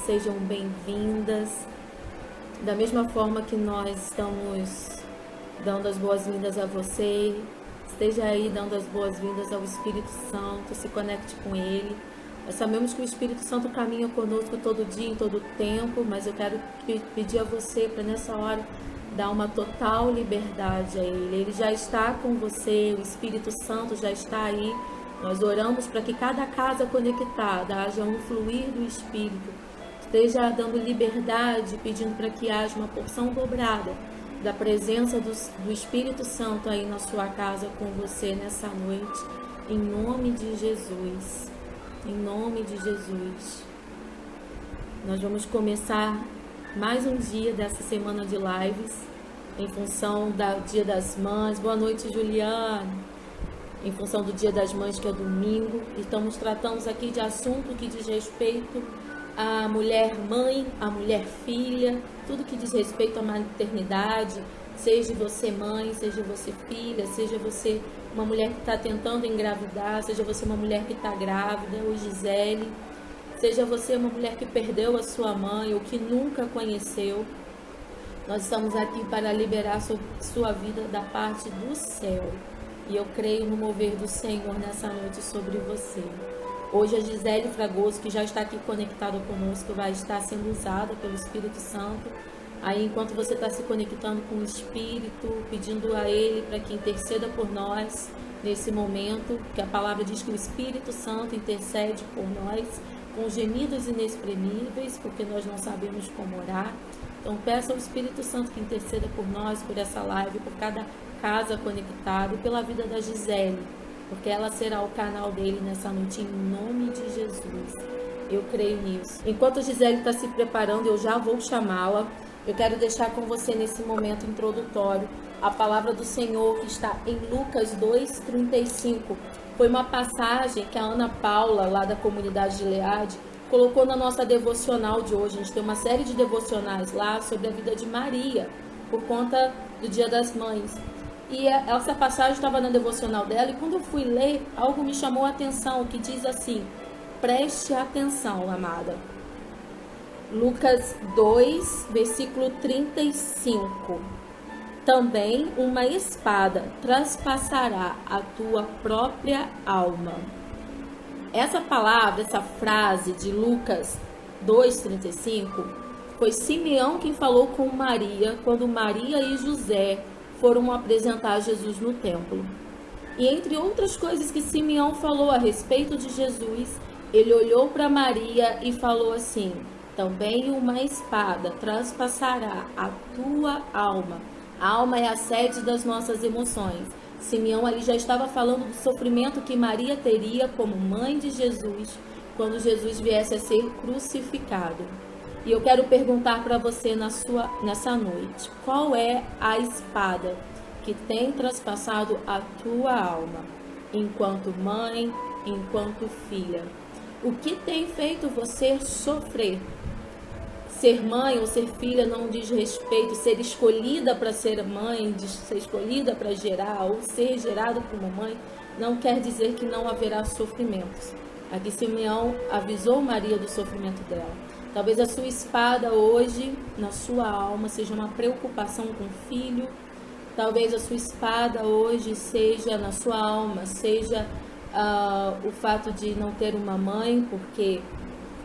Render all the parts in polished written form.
sejam bem-vindas. Da mesma forma que nós estamos dando as boas-vindas a você, esteja aí dando as boas-vindas ao Espírito Santo, se conecte com Ele. Nós sabemos que o Espírito Santo caminha conosco todo dia, em todo tempo, mas eu quero pedir a você para nessa hora dar uma total liberdade a Ele. Ele já está com você, o Espírito Santo já está aí. Nós oramos para que cada casa conectada haja um fluir do Espírito, esteja dando liberdade, pedindo para que haja uma porção dobrada da presença do Espírito Santo aí na sua casa com você nessa noite, em nome de Jesus. Em nome de Jesus. Nós vamos começar mais um dia dessa semana de lives, em função do Dia das Mães. Boa noite, Juliana. Em função do Dia das Mães, que é domingo. Estamos tratando aqui de assunto que diz respeito à mulher mãe, à mulher filha, tudo que diz respeito à maternidade, seja você mãe, seja você filha, seja você uma mulher que está tentando engravidar, seja você uma mulher que está grávida, ou Gisele, seja você uma mulher que perdeu a sua mãe ou que nunca conheceu. Nós estamos aqui para liberar sua vida da parte do céu. E eu creio no mover do Senhor nessa noite sobre você. Hoje a Gisele Fragoso, que já está aqui conectada conosco, vai estar sendo usada pelo Espírito Santo. Aí enquanto você está se conectando com o Espírito, pedindo a Ele para que interceda por nós nesse momento, que a palavra diz que o Espírito Santo intercede por nós com gemidos inexprimíveis, porque nós não sabemos como orar. Então peça ao Espírito Santo que interceda por nós, por essa live, por cada casa conectada e pela vida da Gisele, porque ela será o canal dele nessa noite, em nome de Jesus. Eu creio nisso. Enquanto a Gisele está se preparando, eu já vou chamá-la. Eu quero deixar com você nesse momento introdutório a palavra do Senhor que está em Lucas 2:35. Foi uma passagem que a Ana Paula, lá da comunidade de Leade, colocou na nossa devocional de hoje. A gente tem uma série de devocionais lá sobre a vida de Maria, por conta do Dia das Mães. E essa passagem estava na devocional dela, e quando eu fui ler, algo me chamou a atenção, que diz assim: preste atenção, amada. Lucas 2, versículo 35. Também uma espada traspassará a tua própria alma. Essa palavra, essa frase de Lucas 2,35, foi Simeão quem falou com Maria quando Maria e José foram apresentar Jesus no templo. E entre outras coisas que Simeão falou a respeito de Jesus, ele olhou para Maria e falou assim: também uma espada traspassará a tua alma. A alma é a sede das nossas emoções. Simeão ali já estava falando do sofrimento que Maria teria como mãe de Jesus quando Jesus viesse a ser crucificado. E eu quero perguntar para você nessa noite: qual é a espada que tem traspassado a tua alma, enquanto mãe, enquanto filha? O que tem feito você sofrer? Ser mãe ou ser filha não diz respeito. Ser escolhida para ser mãe, ser escolhida para gerar ou ser gerado por uma mãe, não quer dizer que não haverá sofrimentos. Aqui Simeão avisou Maria do sofrimento dela. Talvez a sua espada hoje, na sua alma, seja uma preocupação com o filho. Talvez a sua espada hoje seja na sua alma, seja o fato de não ter uma mãe, porque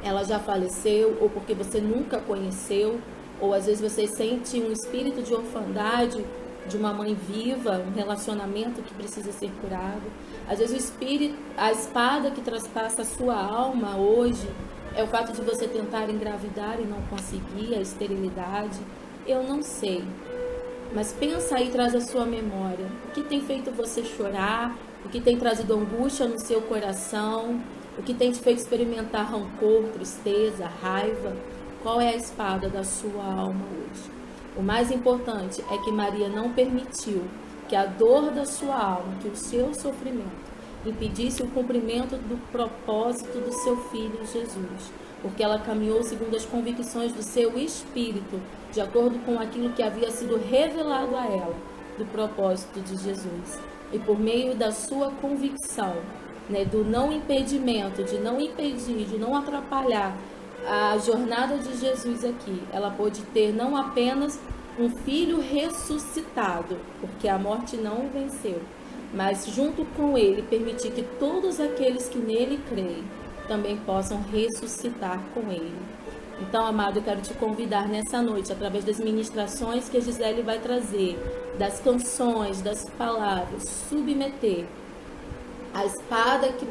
ela já faleceu, ou porque você nunca conheceu, ou às vezes você sente um espírito de orfandade de uma mãe viva, um relacionamento que precisa ser curado. Às vezes a espada que traspassa a sua alma hoje é o fato de você tentar engravidar e não conseguir, a esterilidade. Eu não sei, mas pensa aí, traz a sua memória. O que tem feito você chorar? O que tem trazido angústia no seu coração? O que tem te feito experimentar rancor, tristeza, raiva? Qual é a espada da sua alma hoje? O mais importante é que Maria não permitiu que a dor da sua alma, que o seu sofrimento, impedisse o cumprimento do propósito do seu Filho Jesus, porque ela caminhou segundo as convicções do seu espírito, de acordo com aquilo que havia sido revelado a ela, do propósito de Jesus. E por meio da sua convicção, do não impedimento, de não impedir, de não atrapalhar a jornada de Jesus aqui, ela pôde ter não apenas um filho ressuscitado, porque a morte não o venceu, mas junto com ele permitir que todos aqueles que nele creem também possam ressuscitar com ele. Então, amado, eu quero te convidar nessa noite, através das ministrações que a Gisele vai trazer, das canções, das palavras, submeter a espada que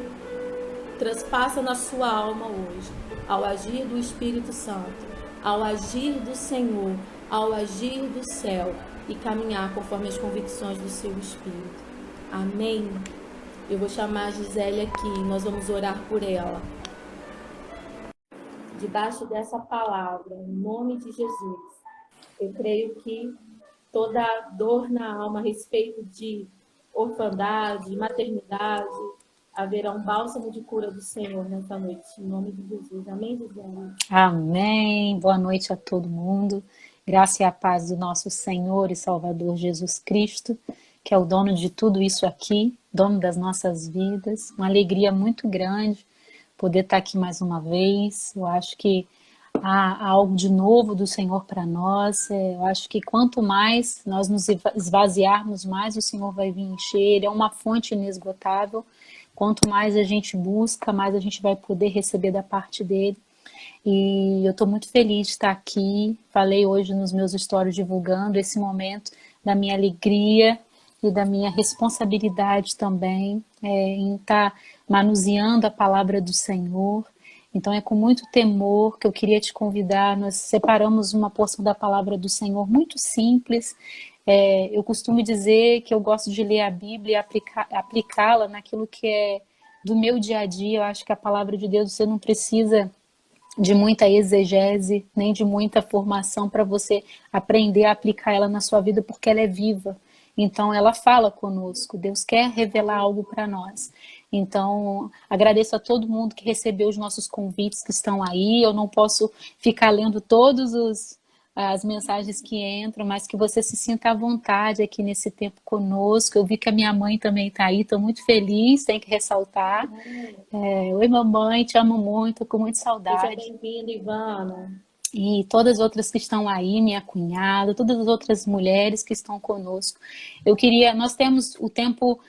transpassa na sua alma hoje, ao agir do Espírito Santo, ao agir do Senhor, ao agir do céu e caminhar conforme as convicções do seu Espírito. Amém? Eu vou chamar a Gisele aqui, nós vamos orar por ela. Debaixo dessa palavra, em nome de Jesus, eu creio que toda dor na alma a respeito de orfandade, maternidade, haverá um bálsamo de cura do Senhor nessa noite, em nome de Jesus. Amém, Gisele? Amém. Boa noite a todo mundo. Graça e a paz do nosso Senhor e Salvador Jesus Cristo, que é o dono de tudo isso aqui, dono das nossas vidas. Uma alegria muito grande poder estar aqui mais uma vez. Eu acho que há algo de novo do Senhor para nós. Eu acho que quanto mais nós nos esvaziarmos, mais o Senhor vai vir encher. Ele é uma fonte inesgotável. Quanto mais a gente busca, mais a gente vai poder receber da parte dele. E eu estou muito feliz de estar aqui. Falei hoje nos meus stories divulgando esse momento da minha alegria e da minha responsabilidade também em estar manuseando a palavra do Senhor. Então é com muito temor que eu queria te convidar. Nós separamos uma porção da palavra do Senhor muito simples. Eu costumo dizer que eu gosto de ler a Bíblia e aplicá-la naquilo que é do meu dia a dia. Eu acho que a palavra de Deus, você não precisa de muita exegese, nem de muita formação para você aprender a aplicar ela na sua vida, porque ela é viva. Então, ela fala conosco. Deus quer revelar algo para nós. Então, agradeço a todo mundo que recebeu os nossos convites que estão aí. Eu não posso ficar lendo as mensagens que entram, mas que você se sinta à vontade aqui nesse tempo conosco. Eu vi que a minha mãe também está aí, estou muito feliz, tem que ressaltar. Oi, mamãe, te amo muito, estou com muita saudade. Seja bem-vinda, Ivana. E todas as outras que estão aí, minha cunhada, todas as outras mulheres que estão conosco. Nós temos, o tempo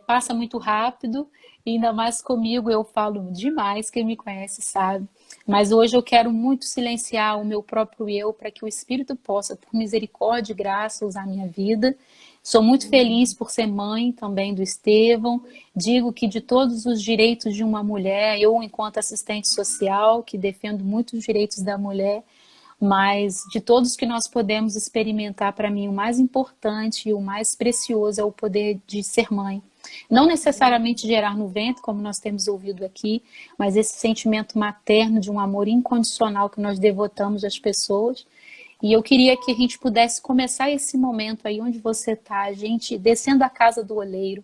passa muito rápido, e ainda mais comigo, eu falo demais, quem me conhece sabe. Mas hoje eu quero muito silenciar o meu próprio eu, para que o Espírito possa, por misericórdia e graça, usar a minha vida. Sou muito feliz por ser mãe também do Estevão. Digo que de todos os direitos de uma mulher, eu, enquanto assistente social, que defendo muito os direitos da mulher, mas de todos que nós podemos experimentar, para mim, o mais importante e o mais precioso é o poder de ser mãe. Não necessariamente gerar no ventre, como nós temos ouvido aqui, mas esse sentimento materno de um amor incondicional que nós devotamos às pessoas. E eu queria que a gente pudesse começar esse momento aí onde você está, a gente descendo a casa do oleiro.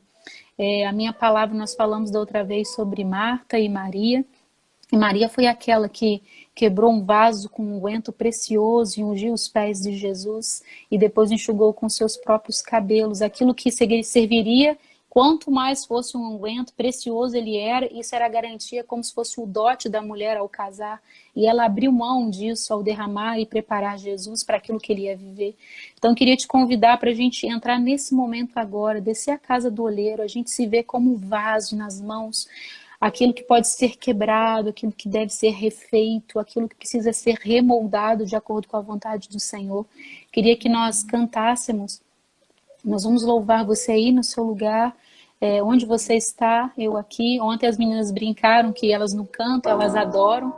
A minha palavra, nós falamos da outra vez sobre Marta e Maria. E Maria foi aquela que quebrou um vaso com um unguento precioso e ungiu os pés de Jesus e depois enxugou com seus próprios cabelos aquilo que serviria. Quanto mais fosse um unguento precioso ele era, isso era garantia como se fosse o dote da mulher ao casar. E ela abriu mão disso ao derramar e preparar Jesus para aquilo que ele ia viver. Então eu queria te convidar para a gente entrar nesse momento agora, descer a casa do oleiro, a gente se vê como um vaso nas mãos, aquilo que pode ser quebrado, aquilo que deve ser refeito, aquilo que precisa ser remoldado de acordo com a vontade do Senhor. Queria que nós cantássemos. Nós vamos louvar você aí no seu lugar, onde você está, eu aqui. Ontem as meninas brincaram que elas não cantam, elas adoram.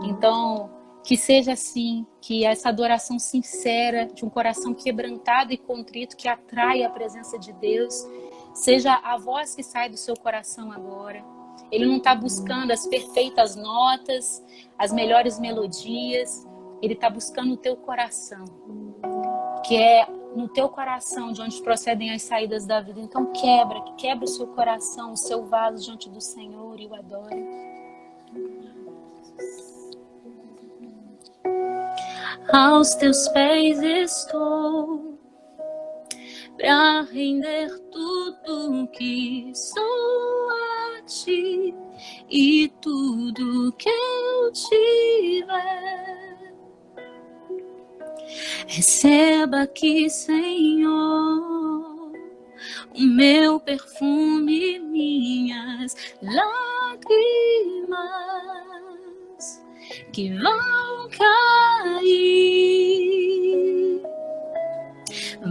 Então, que seja assim, que essa adoração sincera, de um coração quebrantado e contrito, que atrai a presença de Deus, seja a voz que sai do seu coração agora. Ele não está buscando as perfeitas notas, as melhores melodias, ele está buscando o teu coração, que é no teu coração de onde procedem as saídas da vida. Então quebra o seu coração, o seu vaso diante do Senhor e o adore. Aos teus pés estou, pra render tudo que sou a ti, e tudo que eu te tiver. Receba aqui, Senhor, o meu perfume, minhas lágrimas que vão cair.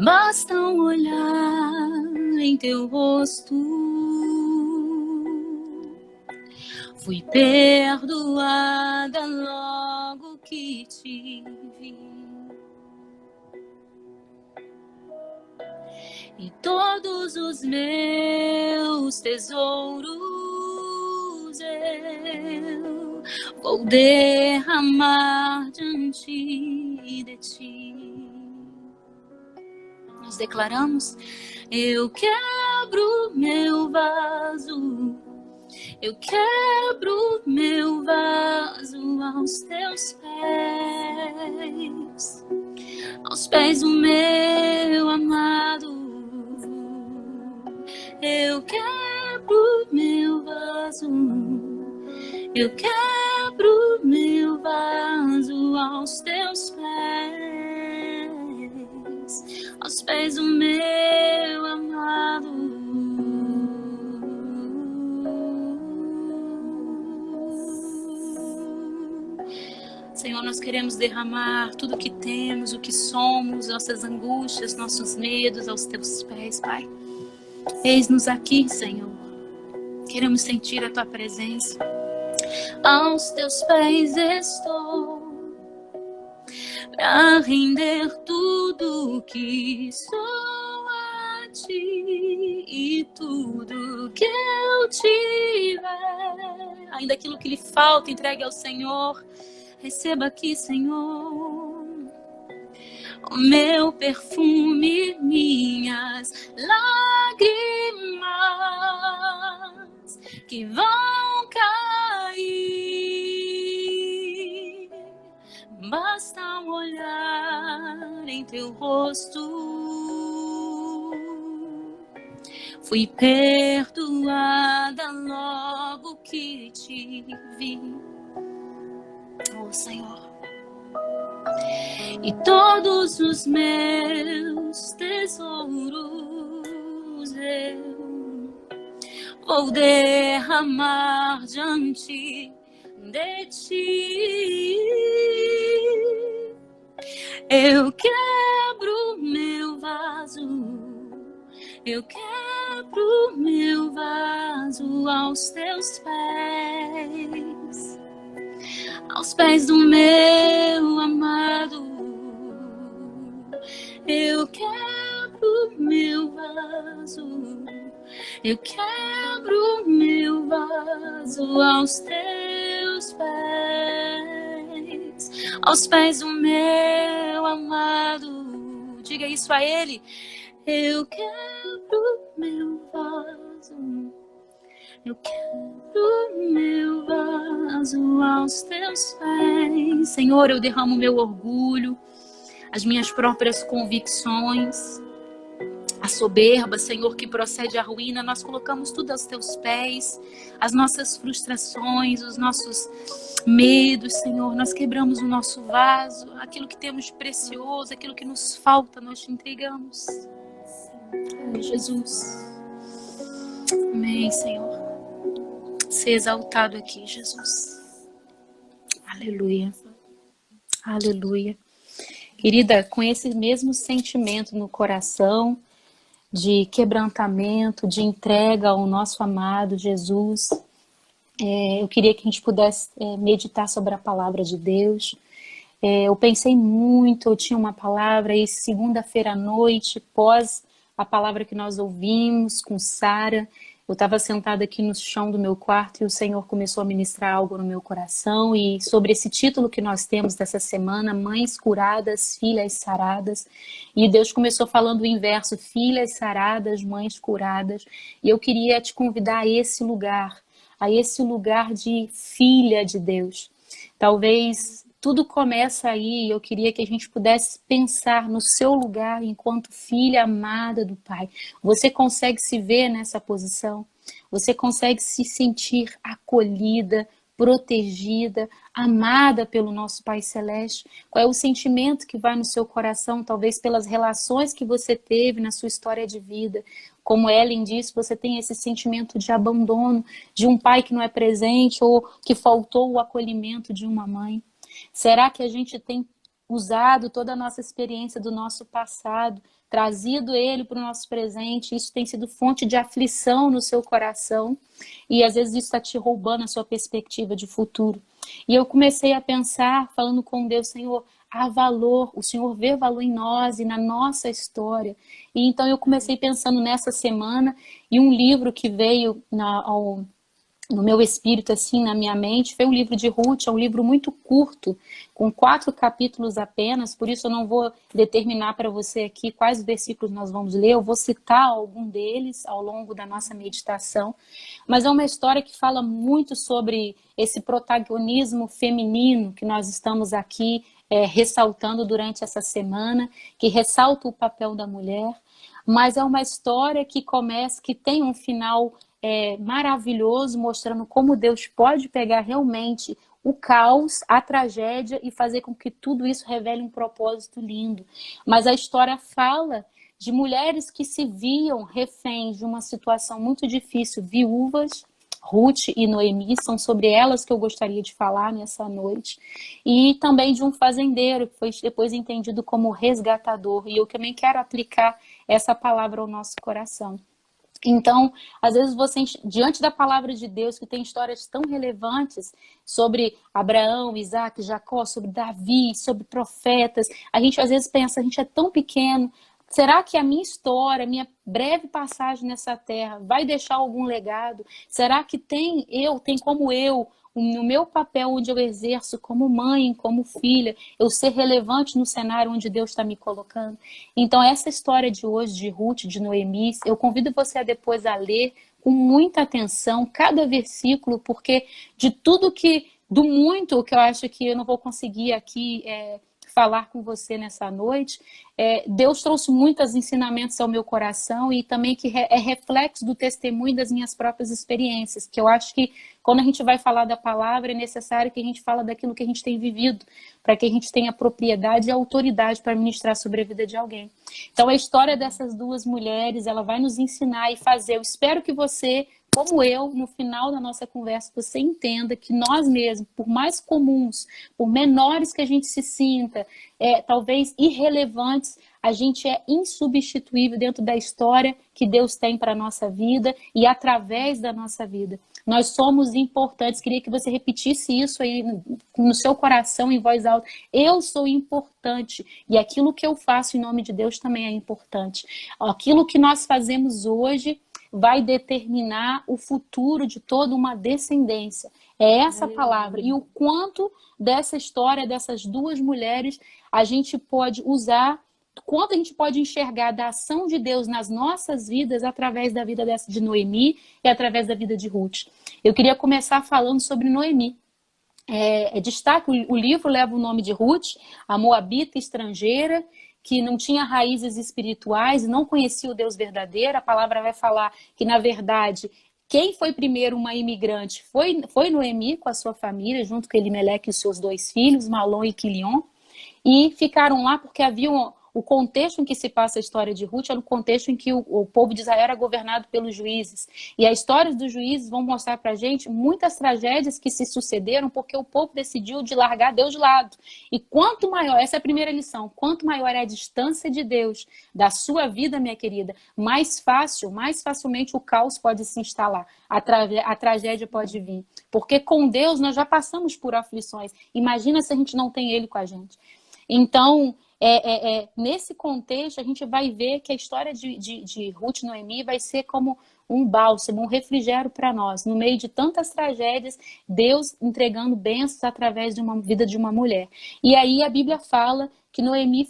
Basta um olhar em teu rosto. Fui perdoada logo que te vi. E todos os meus tesouros eu vou derramar diante de ti. Nós declaramos: eu quebro meu vaso, eu quebro meu vaso aos teus pés do meu amado. Eu quebro meu vaso, eu quebro meu vaso aos teus pés do meu amado. Senhor, nós queremos derramar tudo o que temos, o que somos, nossas angústias, nossos medos aos teus pés, Pai. Eis-nos aqui, Senhor. Queremos sentir a tua presença. Aos teus pés estou, para render tudo que sou a ti e tudo que eu tiver. Ainda aquilo que lhe falta, entregue ao Senhor. Receba aqui, Senhor, o meu perfume, minhas lágrimas que vão cair. Basta um olhar em teu rosto. Fui perdoada logo que te vi. Oh, Senhor. E todos os meus tesouros eu vou derramar diante de ti. Eu quebro meu vaso, eu quebro meu vaso aos teus pés do meu amado. Eu quebro meu vaso, eu quebro meu vaso aos teus pés do meu amado. Diga isso a Ele. Eu quebro meu vaso, eu quebro meu vaso aos teus pés. Senhor, eu derramo meu orgulho, as minhas próprias convicções, a soberba, Senhor, que procede à ruína. Nós colocamos tudo aos teus pés, as nossas frustrações, os nossos medos, Senhor. Nós quebramos o nosso vaso, aquilo que temos de precioso, aquilo que nos falta, nós te entregamos. Ai, Jesus. Amém, Senhor. Ser exaltado aqui, Jesus. Aleluia. Aleluia. Querida, com esse mesmo sentimento no coração, de quebrantamento, de entrega ao nosso amado Jesus, eu queria que a gente pudesse meditar sobre a palavra de Deus. Eu pensei muito, eu tinha uma palavra aí segunda-feira à noite, pós a palavra que nós ouvimos com Sara. Eu estava sentada aqui no chão do meu quarto e o Senhor começou a ministrar algo no meu coração. E sobre esse título que nós temos dessa semana, Mães Curadas, Filhas Saradas. E Deus começou falando o inverso, filhas saradas, mães curadas. E eu queria te convidar a esse lugar de filha de Deus. Talvez tudo começa aí, eu queria que a gente pudesse pensar no seu lugar enquanto filha amada do Pai. Você consegue se ver nessa posição? Você consegue se sentir acolhida, protegida, amada pelo nosso Pai Celeste? Qual é o sentimento que vai no seu coração, talvez pelas relações que você teve na sua história de vida? Como Ellen disse, você tem esse sentimento de abandono, de um pai que não é presente ou que faltou o acolhimento de uma mãe? Será que a gente tem usado toda a nossa experiência do nosso passado, trazido ele para o nosso presente, isso tem sido fonte de aflição no seu coração, e às vezes isso está te roubando a sua perspectiva de futuro? E eu comecei a pensar, falando com Deus: Senhor, há valor, o Senhor vê valor em nós e na nossa história. E então eu comecei pensando nessa semana, e um livro que veio no meu espírito, assim, na minha mente, foi um livro de Ruth. É um livro muito curto, com 4 capítulos apenas, por isso eu não vou determinar para você aqui quais versículos nós vamos ler, eu vou citar algum deles ao longo da nossa meditação, mas é uma história que fala muito sobre esse protagonismo feminino que nós estamos aqui ressaltando durante essa semana, que ressalta o papel da mulher, mas é uma história que começa, que tem um final maravilhoso, mostrando como Deus pode pegar realmente o caos, a tragédia e fazer com que tudo isso revele um propósito lindo. Mas a história fala de mulheres que se viam reféns de uma situação muito difícil, viúvas. Ruth e Noemi, são sobre elas que eu gostaria de falar nessa noite. E também de um fazendeiro, que foi depois entendido como resgatador. E eu também quero aplicar essa palavra ao nosso coração. Então, às vezes você, diante da palavra de Deus, que tem histórias tão relevantes sobre Abraão, Isaac, Jacó, sobre Davi, sobre profetas, a gente às vezes pensa: a gente é tão pequeno, será que a minha história, a minha breve passagem nessa terra vai deixar algum legado? Será que tem como eu, no meu papel onde eu exerço como mãe, como filha, eu ser relevante no cenário onde Deus está me colocando? Então, essa história de hoje, de Ruth, de Noemi, eu convido você a depois a ler com muita atenção cada versículo, porque de tudo do muito que eu acho que eu não vou conseguir aqui falar com você nessa noite, Deus trouxe muitos ensinamentos ao meu coração e também que é reflexo do testemunho das minhas próprias experiências, que eu acho que quando a gente vai falar da palavra é necessário que a gente fale daquilo que a gente tem vivido, para que a gente tenha propriedade e autoridade para ministrar sobre a vida de alguém. Então a história dessas duas mulheres, ela vai nos ensinar e fazer, eu espero que você, como eu, no final da nossa conversa, você entenda que nós mesmos, por mais comuns, por menores que a gente se sinta, talvez irrelevantes, a gente é insubstituível dentro da história que Deus tem para a nossa vida e através da nossa vida. Nós somos importantes. Queria que você repetisse isso aí no seu coração, em voz alta. Eu sou importante e aquilo que eu faço em nome de Deus também é importante. Aquilo que nós fazemos hoje vai determinar o futuro de toda uma descendência. É essa palavra. E o quanto dessa história, dessas duas mulheres, a gente pode usar, quanto a gente pode enxergar da ação de Deus nas nossas vidas através da vida de Noemi e através da vida de Ruth. Eu queria começar falando sobre Noemi. Destaque, o livro leva o nome de Ruth, a moabita estrangeira, que não tinha raízes espirituais, não conhecia o Deus verdadeiro. A palavra vai falar que, na verdade, quem foi primeiro uma imigrante foi Noemi com a sua família, junto com Elimeleque e os seus 2 filhos, Malom e Quilion, e ficaram lá porque o contexto em que se passa a história de Ruth era o contexto em que o povo de Israel era governado pelos juízes. E as histórias dos juízes vão mostrar pra gente muitas tragédias que se sucederam porque o povo decidiu de largar Deus de lado. E quanto maior, essa é a primeira lição, quanto maior é a distância de Deus da sua vida, minha querida, mais facilmente o caos pode se instalar, a tragédia pode vir. Porque com Deus nós já passamos por aflições. Imagina se a gente não tem Ele com a gente. Então, nesse contexto, a gente vai ver que a história de Ruth e Noemi vai ser como um bálsamo, um refrigério para nós. No meio de tantas tragédias, Deus entregando bênçãos através de uma vida de uma mulher. E aí a Bíblia fala que Noemi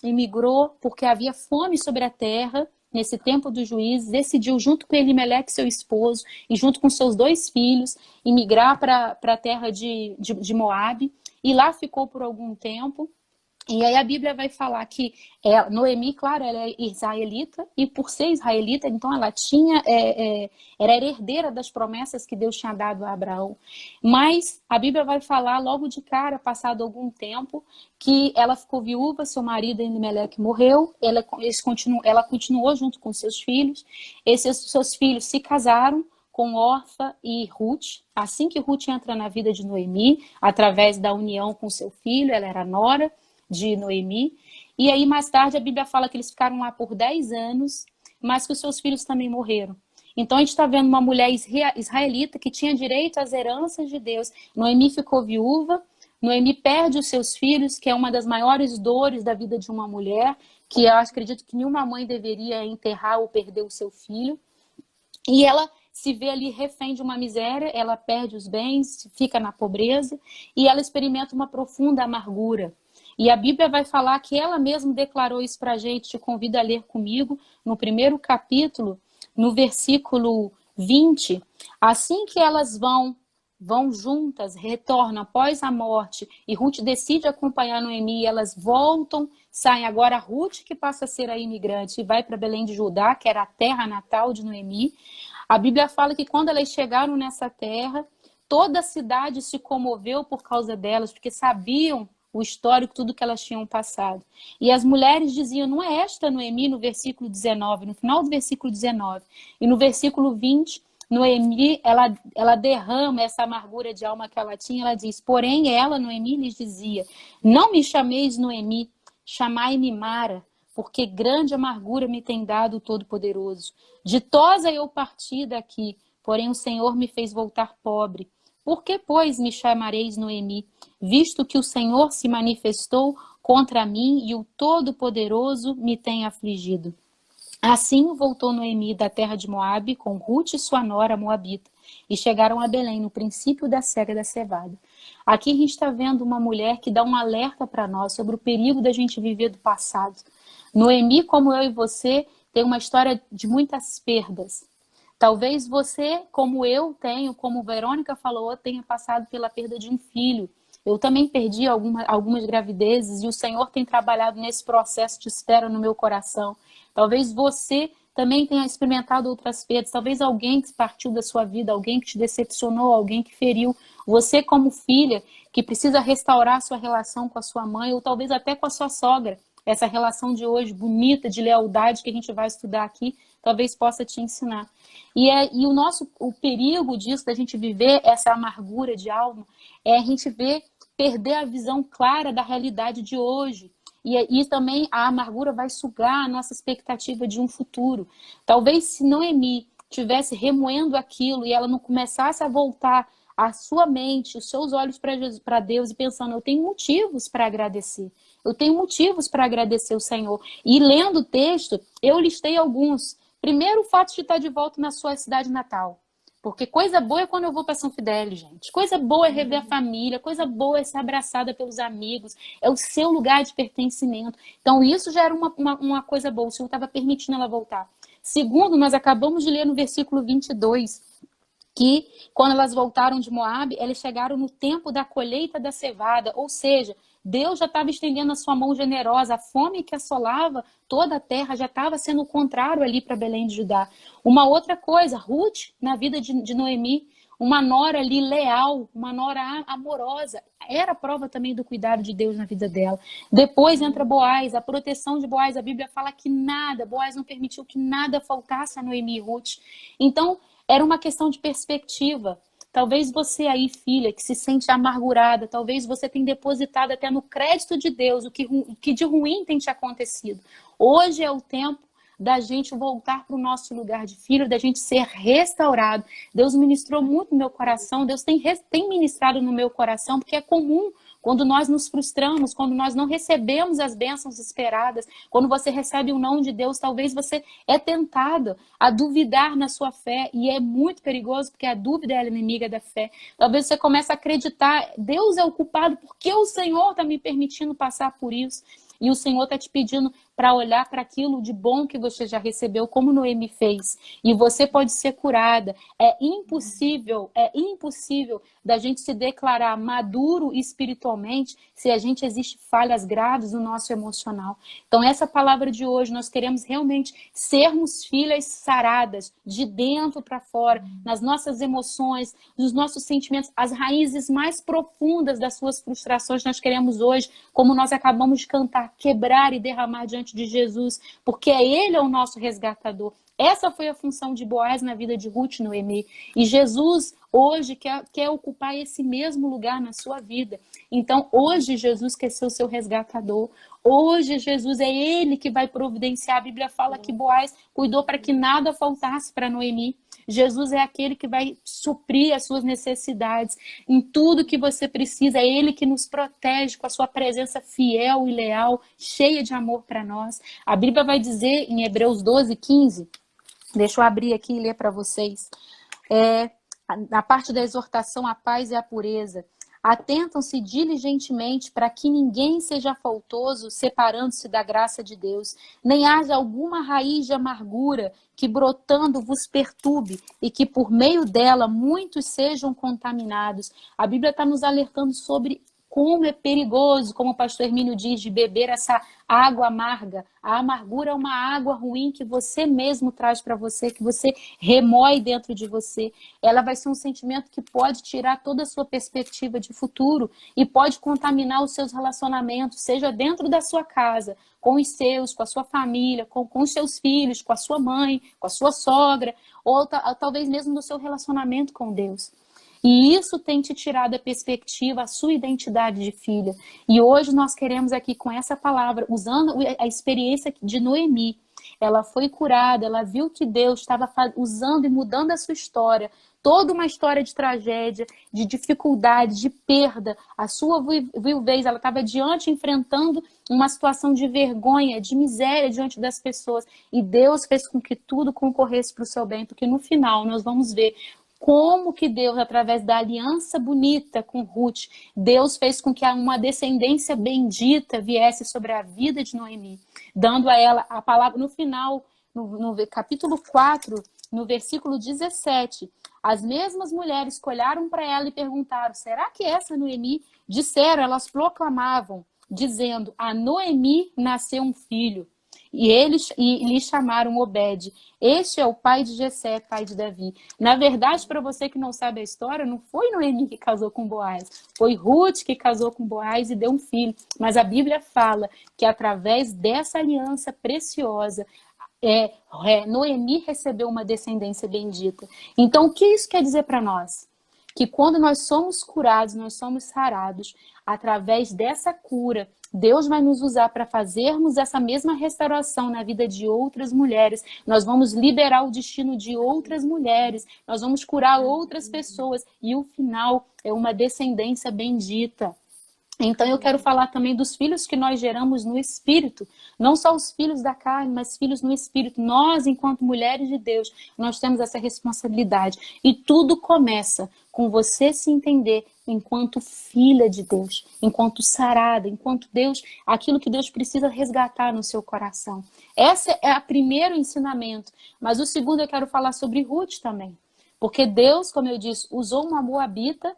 emigrou porque havia fome sobre a terra. Nesse tempo dos juízes, decidiu, junto com Elimeleque, seu esposo, e junto com seus 2 filhos, emigrar para a terra de Moabe. E lá ficou por algum tempo. E aí a Bíblia vai falar que Noemi, claro, ela é israelita, e por ser israelita, então ela era herdeira das promessas que Deus tinha dado a Abraão. Mas a Bíblia vai falar logo de cara, passado algum tempo, que ela ficou viúva, seu marido Elimeleque morreu, ela continuou junto com seus filhos, esses seus filhos se casaram com Orfa e Ruth. Assim que Ruth entra na vida de Noemi, através da união com seu filho, ela era nora de Noemi. E aí, mais tarde, a Bíblia fala que eles ficaram lá por 10 anos, mas que os seus filhos também morreram. Então, a gente está vendo uma mulher israelita que tinha direito às heranças de Deus. Noemi ficou viúva, Noemi perde os seus filhos, que é uma das maiores dores da vida de uma mulher, que eu acredito que nenhuma mãe deveria enterrar ou perder o seu filho. E ela se vê ali refém de uma miséria, ela perde os bens, fica na pobreza, e ela experimenta uma profunda amargura. E a Bíblia vai falar que ela mesma declarou isso para a gente, te convido a ler comigo, no primeiro capítulo, no versículo 20, assim que elas vão juntas, retornam após a morte, e Ruth decide acompanhar Noemi, e elas voltam, saem agora Ruth, que passa a ser a imigrante, e vai para Belém de Judá, que era a terra natal de Noemi. A Bíblia fala que quando elas chegaram nessa terra, toda a cidade se comoveu por causa delas, porque sabiam o histórico, tudo que elas tinham passado. E as mulheres diziam, não é esta Noemi, no versículo 19, no final do versículo 19, e no versículo 20, Noemi, ela derrama essa amargura de alma que ela tinha, ela diz, porém ela, Noemi, lhes dizia, não me chameis Noemi, chamai-me Mara, porque grande amargura me tem dado o Todo-Poderoso. Ditosa eu parti daqui, porém o Senhor me fez voltar pobre. Por que, pois, me chamareis Noemi, visto que o Senhor se manifestou contra mim e o Todo-Poderoso me tem afligido? Assim voltou Noemi da terra de Moabe com Ruth e sua nora moabita, e chegaram a Belém no princípio da cega da cevada. Aqui a gente está vendo uma mulher que dá um alerta para nós sobre o perigo da gente viver do passado. Noemi, como eu e você, tem uma história de muitas perdas. Talvez você, como eu tenho, como Verônica falou, tenha passado pela perda de um filho. Eu também perdi algumas gravidezes e o Senhor tem trabalhado nesse processo de espera no meu coração. Talvez você também tenha experimentado outras perdas. Talvez alguém que partiu da sua vida, alguém que te decepcionou, alguém que feriu. Você, como filha, que precisa restaurar a sua relação com a sua mãe ou talvez até com a sua sogra. Essa relação de hoje, bonita, de lealdade que a gente vai estudar aqui, talvez possa te ensinar. E o perigo disso, da gente viver essa amargura de alma, é a gente perder a visão clara da realidade de hoje. E também a amargura vai sugar a nossa expectativa de um futuro. Talvez se Noemi estivesse remoendo aquilo e ela não começasse a voltar a sua mente, os seus olhos para Deus e pensando, eu tenho motivos para agradecer. Eu tenho motivos para agradecer o Senhor. E lendo o texto, eu listei alguns. Primeiro, o fato de estar de volta na sua cidade natal. Porque coisa boa é quando eu vou para São Fidélis, gente. Coisa boa é rever a família, coisa boa é ser abraçada pelos amigos, é o seu lugar de pertencimento. Então, isso já era uma coisa boa, o Senhor estava permitindo ela voltar. Segundo, nós acabamos de ler no versículo 22, que quando elas voltaram de Moabe, elas chegaram no tempo da colheita da cevada, ou seja, Deus já estava estendendo a sua mão generosa, a fome que assolava toda a terra já estava sendo o contrário ali para Belém de Judá. Uma outra coisa, Ruth, na vida de Noemi, uma nora ali leal, uma nora amorosa, era prova também do cuidado de Deus na vida dela. Depois entra Boaz, a proteção de Boaz, a Bíblia fala que Boaz não permitiu que nada faltasse a Noemi e Ruth. Então, era uma questão de perspectiva. Talvez você aí, filha, que se sente amargurada, talvez você tenha depositado até no crédito de Deus o que de ruim tem te acontecido. Hoje é o tempo da gente voltar para o nosso lugar de filho, da gente ser restaurado. Deus ministrou muito no meu coração, Deus tem ministrado no meu coração, porque é comum quando nós nos frustramos, quando nós não recebemos as bênçãos esperadas, quando você recebe o não de Deus, talvez você é tentado a duvidar na sua fé, e é muito perigoso, porque a dúvida é a inimiga da fé. Talvez você comece a acreditar, Deus é o culpado, porque o Senhor está me permitindo passar por isso. E o Senhor está te pedindo para olhar para aquilo de bom que você já recebeu, como Noemi fez. E você pode ser curada. É impossível da gente se declarar maduro espiritualmente se a gente existe falhas graves no nosso emocional. Então, essa palavra de hoje, nós queremos realmente sermos filhas saradas, de dentro para fora, nas nossas emoções, nos nossos sentimentos, as raízes mais profundas das suas frustrações, nós queremos hoje, como nós acabamos de cantar, quebrar e derramar diante de Jesus, porque Ele é o nosso resgatador. Essa foi a função de Boaz na vida de Ruth e Noemi. E Jesus hoje quer ocupar esse mesmo lugar na sua vida. Então, hoje Jesus quer ser o seu resgatador. Hoje Jesus é Ele que vai providenciar. A Bíblia fala que Boaz cuidou para que nada faltasse para Noemi. Jesus é aquele que vai suprir as suas necessidades em tudo que você precisa. É Ele que nos protege com a sua presença fiel e leal, cheia de amor para nós. A Bíblia vai dizer em Hebreus 12:15, deixa eu abrir aqui e ler para vocês. Na parte da exortação à paz e à pureza. Atentam-se diligentemente para que ninguém seja faltoso, separando-se da graça de Deus, nem haja alguma raiz de amargura que brotando vos perturbe e que por meio dela muitos sejam contaminados. A Bíblia está nos alertando sobre como é perigoso, como o pastor Hermínio diz, de beber essa água amarga. A amargura é uma água ruim que você mesmo traz para você, que você remói dentro de você. Ela vai ser um sentimento que pode tirar toda a sua perspectiva de futuro e pode contaminar os seus relacionamentos, seja dentro da sua casa, com os seus, com a sua família, com os seus filhos, com a sua mãe, com a sua sogra, ou talvez mesmo no seu relacionamento com Deus. E isso tem te tirado a perspectiva, a sua identidade de filha. E hoje nós queremos aqui com essa palavra, usando a experiência de Noemi. Ela foi curada, ela viu que Deus estava usando e mudando a sua história. Toda uma história de tragédia, de dificuldade, de perda. A sua viuvez, ela estava enfrentando uma situação de vergonha, de miséria diante das pessoas. E Deus fez com que tudo concorresse para o seu bem, porque no final nós vamos ver como que Deus, através da aliança bonita com Ruth, Deus fez com que uma descendência bendita viesse sobre a vida de Noemi, dando a ela a palavra no final, no capítulo 4, no versículo 17. As mesmas mulheres olharam para ela e perguntaram, será que essa Noemi? Disseram, elas proclamavam, dizendo, a Noemi nasceu um filho. E lhe chamaram Obed. Este é o pai de Jessé, pai de Davi. Na verdade, para você que não sabe a história, não foi Noemi que casou com Boaz. Foi Ruth que casou com Boaz e deu um filho. Mas a Bíblia fala que através dessa aliança preciosa, Noemi recebeu uma descendência bendita. Então, o que isso quer dizer para nós? Que quando nós somos curados, nós somos sarados, através dessa cura, Deus vai nos usar para fazermos essa mesma restauração na vida de outras mulheres. Nós vamos liberar o destino de outras mulheres. Nós vamos curar outras pessoas. E o final é uma descendência bendita. Então eu quero falar também dos filhos que nós geramos no Espírito. Não só os filhos da carne, mas filhos no Espírito. Nós, enquanto mulheres de Deus, nós temos essa responsabilidade. E tudo começa com você se entender enquanto filha de Deus, enquanto sarada, enquanto Deus, aquilo que Deus precisa resgatar no seu coração. Esse é o primeiro ensinamento. Mas o segundo eu quero falar sobre Ruth também. Porque Deus, como eu disse, usou uma moabita,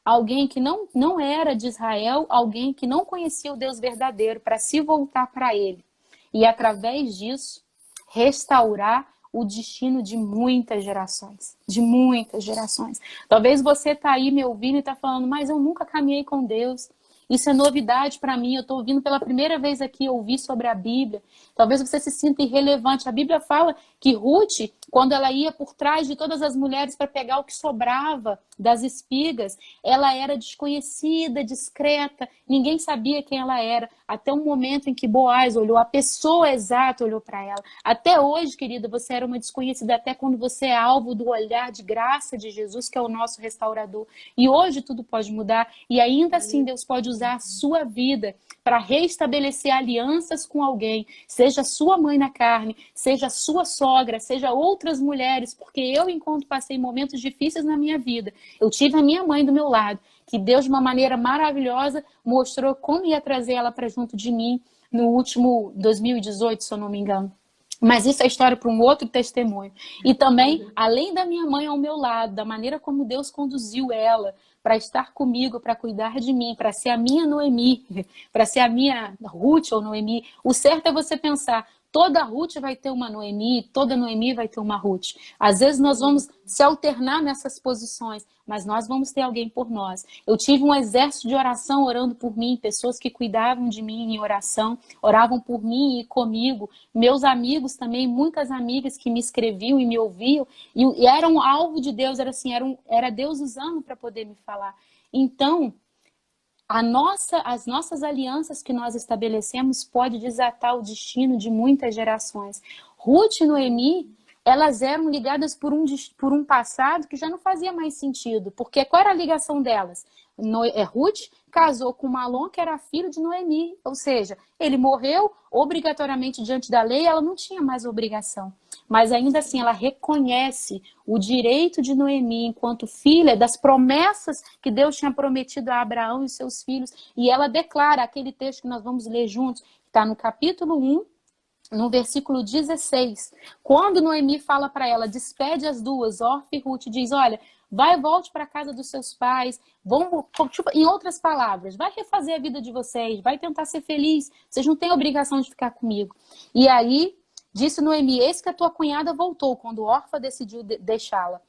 alguém que não era de Israel, alguém que não conhecia o Deus verdadeiro, para se voltar para ele. E através disso, restaurar o destino de muitas gerações. De muitas gerações. Talvez você está aí me ouvindo e está falando, mas eu nunca caminhei com Deus. Isso é novidade para mim, eu estou ouvindo pela primeira vez aqui ouvir sobre a Bíblia. Talvez você se sinta irrelevante. A Bíblia fala que Ruth, quando ela ia por trás de todas as mulheres para pegar o que sobrava das espigas, ela era desconhecida, discreta, ninguém sabia quem ela era, até o momento em que Boaz olhou, a pessoa exata olhou para ela. Até hoje, querida, você era uma desconhecida, até quando você é alvo do olhar de graça de Jesus, que é o nosso restaurador. E hoje tudo pode mudar, e ainda assim Deus pode usar a sua vida para restabelecer alianças com alguém, seja sua mãe na carne, seja sua sogra, seja outras mulheres, porque eu, enquanto passei momentos difíceis na minha vida, eu tive a minha mãe do meu lado, que Deus, de uma maneira maravilhosa, mostrou como ia trazer ela para junto de mim. no último 2018, se eu não me engano. Mas isso é história para um outro testemunho. E também, além da minha mãe ao meu lado, da maneira como Deus conduziu ela para estar comigo, para cuidar de mim, para ser a minha Noemi, para ser a minha Ruth ou Noemi, o certo é você pensar, toda Ruth vai ter uma Noemi, toda Noemi vai ter uma Ruth. Às vezes nós vamos se alternar nessas posições, mas nós vamos ter alguém por nós. Eu tive um exército de oração orando por mim, pessoas que cuidavam de mim em oração, oravam por mim e comigo, meus amigos também, muitas amigas que me escreviam e me ouviam, e eram alvo de Deus, era assim, era Deus usando para poder me falar. Então, as nossas alianças que nós estabelecemos pode desatar o destino de muitas gerações. Ruth e Noemi, elas eram ligadas por um passado que já não fazia mais sentido, porque qual era a ligação delas? Ruth casou com Malom, que era filho de Noemi, ou seja, ele morreu obrigatoriamente diante da lei, ela não tinha mais obrigação. Mas ainda assim, ela reconhece o direito de Noemi enquanto filha das promessas que Deus tinha prometido a Abraão e seus filhos, e ela declara aquele texto que nós vamos ler juntos, que está no capítulo 1, no versículo 16, quando Noemi fala para ela, despede as duas, Orfa e Ruth, diz, olha, vai e volte para a casa dos seus pais, tipo, em outras palavras, vai refazer a vida de vocês, vai tentar ser feliz, vocês não têm obrigação de ficar comigo. E aí, disse Noemi, eis que a tua cunhada voltou, quando Orfa decidiu deixá-la.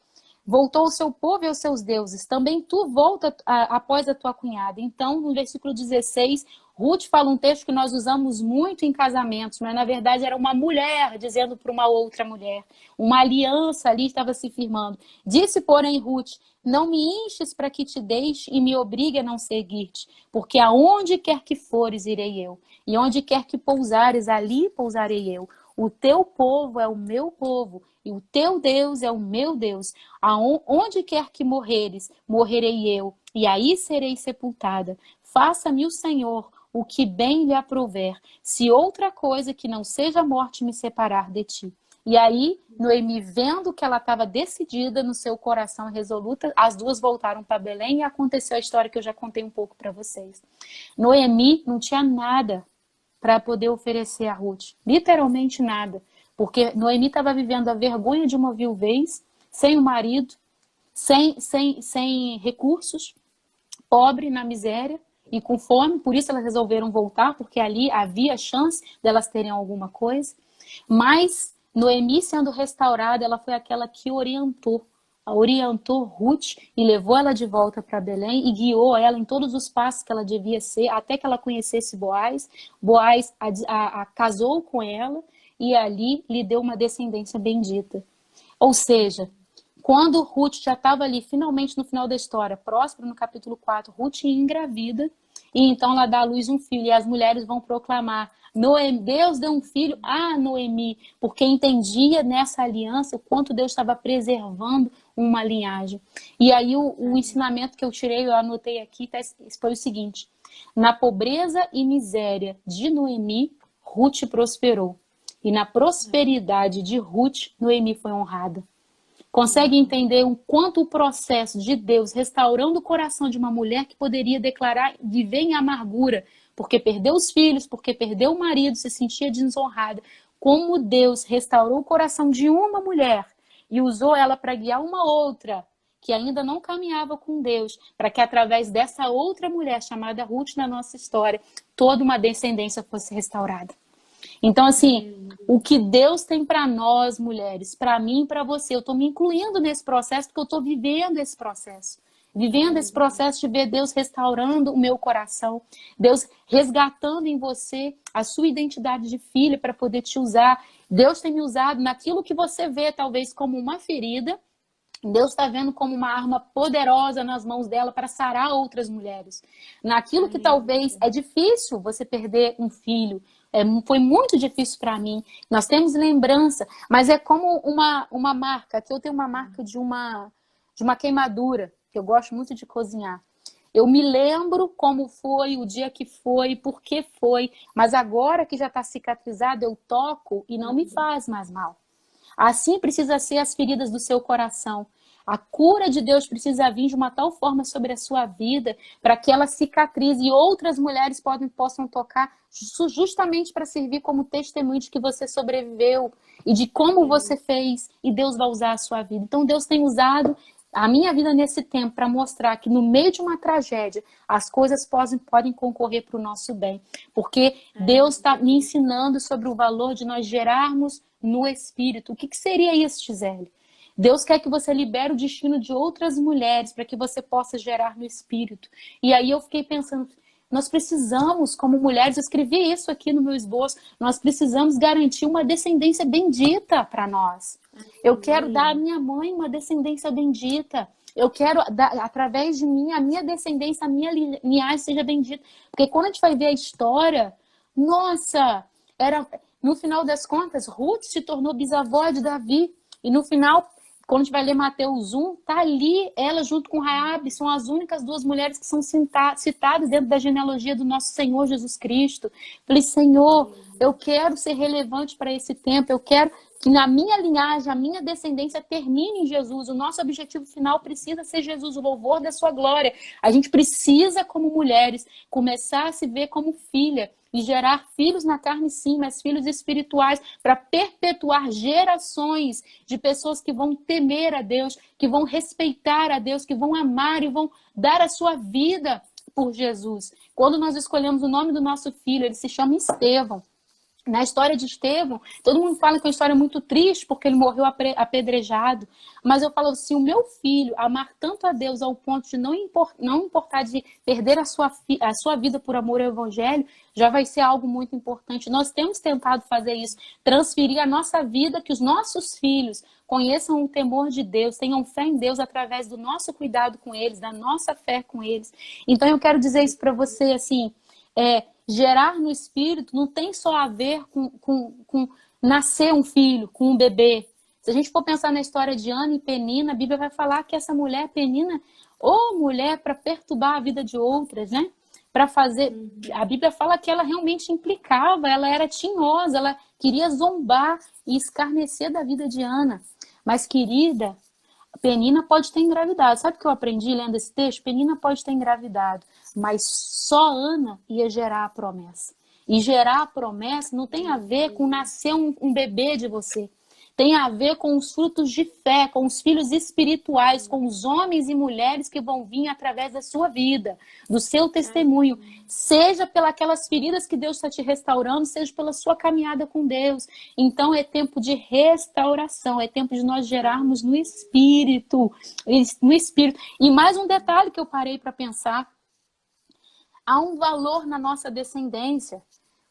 Voltou o seu povo e os seus deuses, também tu volta após a tua cunhada. Então, no versículo 16, Ruth fala um texto que nós usamos muito em casamentos, mas na verdade era uma mulher dizendo para uma outra mulher. Uma aliança ali estava se firmando. Disse, porém, Ruth, não me enches para que te deixe e me obrigue a não seguir-te, porque aonde quer que fores, irei eu, e onde quer que pousares, ali pousarei eu. O teu povo é o meu povo, e o teu Deus é o meu Deus. Onde quer que morreres, morrerei eu, e aí serei sepultada. Faça-me o Senhor o que bem lhe aprouver, se outra coisa que não seja a morte me separar de ti. E aí, Noemi, vendo que ela estava decidida no seu coração, resoluta, as duas voltaram para Belém e aconteceu a história que eu já contei um pouco para vocês. Noemi não tinha nada para poder oferecer a Ruth, literalmente nada, porque Noemi estava vivendo a vergonha de uma viuvez, sem o marido, sem recursos, pobre, na miséria, e com fome, por isso elas resolveram voltar, porque ali havia chance delas terem alguma coisa. Mas Noemi, sendo restaurada, ela foi aquela que orientou Ruth e levou ela de volta para Belém e guiou ela em todos os passos que ela devia ser, até que ela conhecesse Boaz. Boaz casou com ela e ali lhe deu uma descendência bendita. Ou seja, quando Ruth já estava ali, finalmente no final da história, próximo no capítulo 4, Ruth engravida, e então ela dá à luz um filho, e as mulheres vão proclamar, Deus deu um filho a Noemi, porque entendia nessa aliança o quanto Deus estava preservando uma linhagem. E aí o ensinamento que eu tirei, eu anotei aqui, foi o seguinte, na pobreza e miséria de Noemi, Ruth prosperou, e na prosperidade de Ruth, Noemi foi honrada. Consegue entender o quanto o processo de Deus restaurando o coração de uma mulher que poderia declarar viver em amargura, porque perdeu os filhos, porque perdeu o marido, se sentia desonrada, como Deus restaurou o coração de uma mulher e usou ela para guiar uma outra que ainda não caminhava com Deus, para que através dessa outra mulher chamada Ruth na nossa história, toda uma descendência fosse restaurada. Então, assim, o que Deus tem para nós, mulheres, para mim e para você, eu estou me incluindo nesse processo porque eu estou vivendo esse processo. Vivendo esse processo de ver Deus restaurando o meu coração, Deus resgatando em você a sua identidade de filha para poder te usar. Deus tem me usado naquilo que você vê talvez como uma ferida, Deus está vendo como uma arma poderosa nas mãos dela para sarar outras mulheres. Naquilo que talvez é difícil você perder um filho, foi muito difícil para mim. Nós temos lembrança, mas é como uma marca. Aqui eu tenho uma marca de uma queimadura, que eu gosto muito de cozinhar. Eu me lembro como foi, o dia que foi, por que foi, mas agora que já está cicatrizado, eu toco e não me faz mais mal. Assim precisa ser as feridas do seu coração. A cura de Deus precisa vir de uma tal forma sobre a sua vida, para que ela cicatrize e outras mulheres possam tocar, justamente para servir como testemunho de que você sobreviveu e de como você fez, e Deus vai usar a sua vida. Então Deus tem usado a minha vida nesse tempo para mostrar que no meio de uma tragédia as coisas podem concorrer para o nosso bem, porque Deus está me ensinando sobre o valor de nós gerarmos no Espírito. O que seria isso, Gisele? Deus quer que você libere o destino de outras mulheres para que você possa gerar no Espírito. E aí eu fiquei pensando, nós precisamos, como mulheres, eu escrevi isso aqui no meu esboço, nós precisamos garantir uma descendência bendita para nós. Eu quero dar à minha mãe uma descendência bendita. Eu quero dar, através de mim, a minha descendência, a minha linhagem seja bendita. Porque quando a gente vai ver a história, nossa, no final das contas, Ruth se tornou bisavó de Davi. E no final, quando a gente vai ler Mateus 1, tá ali ela junto com Raabe, são as únicas duas mulheres que são citadas dentro da genealogia do nosso Senhor Jesus Cristo. Falei, Senhor, eu quero ser relevante para esse tempo, eu quero que na minha linhagem, a minha descendência termine em Jesus. O nosso objetivo final precisa ser Jesus, o louvor da sua glória. A gente precisa, como mulheres, começar a se ver como filha e gerar filhos na carne sim, mas filhos espirituais, para perpetuar gerações de pessoas que vão temer a Deus, que vão respeitar a Deus, que vão amar e vão dar a sua vida por Jesus. Quando nós escolhemos o nome do nosso filho, ele se chama Estevão. Na história de Estevão, todo mundo fala que é uma história muito triste, porque ele morreu apedrejado. Mas eu falo assim, o meu filho amar tanto a Deus ao ponto de não importar de perder a sua vida por amor ao Evangelho, já vai ser algo muito importante. Nós temos tentado fazer isso, transferir a nossa vida, que os nossos filhos conheçam o temor de Deus, tenham fé em Deus através do nosso cuidado com eles, da nossa fé com eles. Então eu quero dizer isso para você, assim, gerar no Espírito não tem só a ver com nascer um filho, com um bebê. Se a gente for pensar na história de Ana e Penina, a Bíblia vai falar que essa mulher, Penina, mulher para perturbar a vida de outras, né? Para fazer... A Bíblia fala que ela realmente implicava, ela era tinhosa, ela queria zombar e escarnecer da vida de Ana. Mas, querida, Penina pode ter engravidado. Sabe o que eu aprendi lendo esse texto? Penina pode ter engravidado, mas só Ana ia gerar a promessa. E gerar a promessa não tem a ver com nascer um bebê de você. Tem a ver com os frutos de fé, com os filhos espirituais, com os homens e mulheres que vão vir através da sua vida, do seu testemunho. Seja pelas feridas que Deus está te restaurando, seja pela sua caminhada com Deus. Então é tempo de restauração, é tempo de nós gerarmos no Espírito. No Espírito. E mais um detalhe que eu parei para pensar. Há um valor na nossa descendência.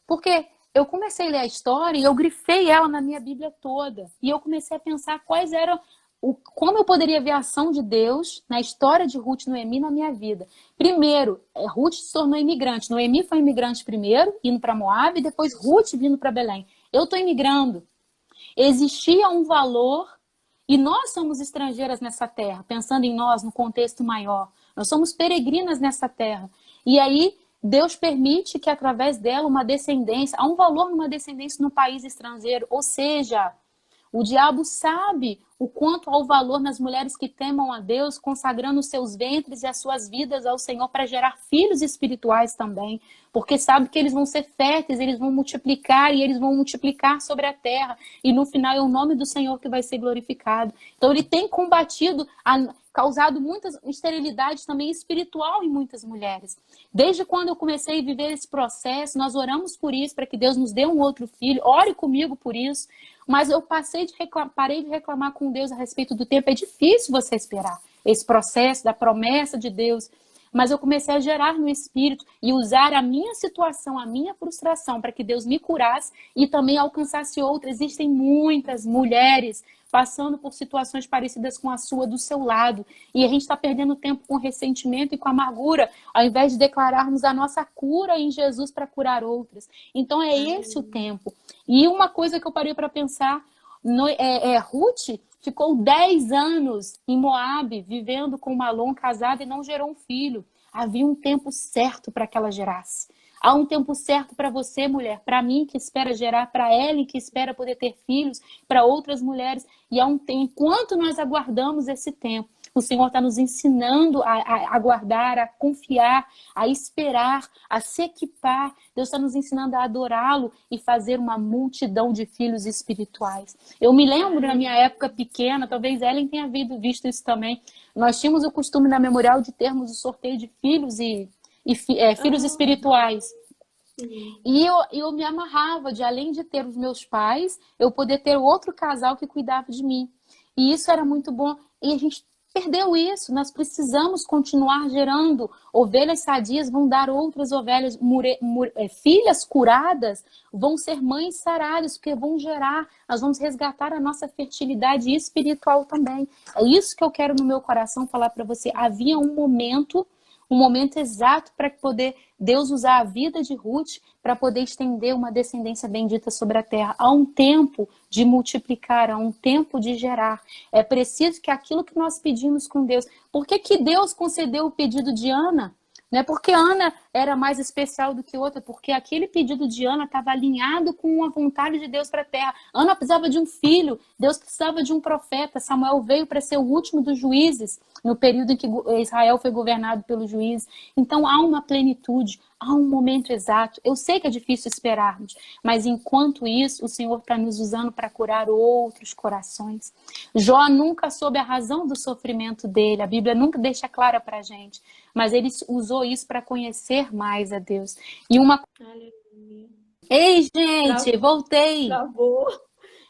Porque eu comecei a ler a história e eu grifei ela na minha Bíblia toda. E eu comecei a pensar como eu poderia ver a ação de Deus na história de Ruth e Noemi na minha vida. Primeiro, Ruth se tornou imigrante. Noemi foi imigrante primeiro, indo para Moab, e depois Ruth vindo para Belém. Eu estou imigrando. Existia um valor, e nós somos estrangeiras nessa terra, pensando em nós no contexto maior. Nós somos peregrinas nessa terra. E aí Deus permite que através dela uma descendência, há um valor numa descendência no país estrangeiro, ou seja, o diabo sabe o quanto há o valor nas mulheres que temam a Deus, consagrando os seus ventres e as suas vidas ao Senhor para gerar filhos espirituais também, porque sabe que eles vão ser férteis, eles vão multiplicar e eles vão multiplicar sobre a terra, e no final é o nome do Senhor que vai ser glorificado. Então ele tem combatido, causado muitas esterilidades também espiritual em muitas mulheres. Desde quando eu comecei a viver esse processo, nós oramos por isso, para que Deus nos dê um outro filho, ore comigo por isso, mas eu parei de reclamar com Deus a respeito do tempo. É difícil você esperar esse processo da promessa de Deus, mas eu comecei a gerar no Espírito e usar a minha situação, a minha frustração, para que Deus me curasse e também alcançasse outras. Existem muitas mulheres passando por situações parecidas com a sua do seu lado, e a gente está perdendo tempo com ressentimento e com amargura, ao invés de declararmos a nossa cura em Jesus para curar outras. Então é esse o tempo. E uma coisa que eu parei para pensar, Ruth ficou 10 anos em Moab, vivendo com Malom, casada, e não gerou um filho. Havia um tempo certo para que ela gerasse. Há um tempo certo para você, mulher, para mim que espera gerar, para Ellen que espera poder ter filhos, para outras mulheres. E há um tempo, enquanto nós aguardamos esse tempo, o Senhor está nos ensinando a aguardar, a confiar, a esperar, a se equipar. Deus está nos ensinando a adorá-lo e fazer uma multidão de filhos espirituais. Eu me lembro na minha época pequena, talvez Ellen tenha visto isso também. Nós tínhamos o costume na Memorial de termos o sorteio de filhos filhos espirituais. E eu me amarrava de, além de ter os meus pais, eu poder ter outro casal que cuidava de mim. E isso era muito bom. E a gente perdeu isso. Nós precisamos continuar gerando. Ovelhas sadias vão dar outras ovelhas. Filhas curadas vão ser mães saradas, porque vão gerar. Nós vamos resgatar a nossa fertilidade espiritual também. É isso que eu quero no meu coração falar para você. Havia um momento exato para poder Deus usar a vida de Ruth para poder estender uma descendência bendita sobre a terra. Há um tempo de multiplicar, há um tempo de gerar. É preciso que aquilo que nós pedimos com Deus... Por que Deus concedeu o pedido de Ana? Não é porque Ana era mais especial do que outra, porque aquele pedido de Ana estava alinhado com a vontade de Deus para a terra. Ana precisava de um filho, Deus precisava de um profeta. Samuel veio para ser o último dos juízes, no período em que Israel foi governado pelos juízes. Então há uma plenitude, há um momento exato. Eu sei que é difícil esperarmos, mas enquanto isso, o Senhor está nos usando para curar outros corações. Jó nunca soube a razão do sofrimento dele, a Bíblia nunca deixa clara para a gente, mas ele usou isso para conhecer mais a Deus. E uma... Aleluia. Ei, gente, voltei! Travou,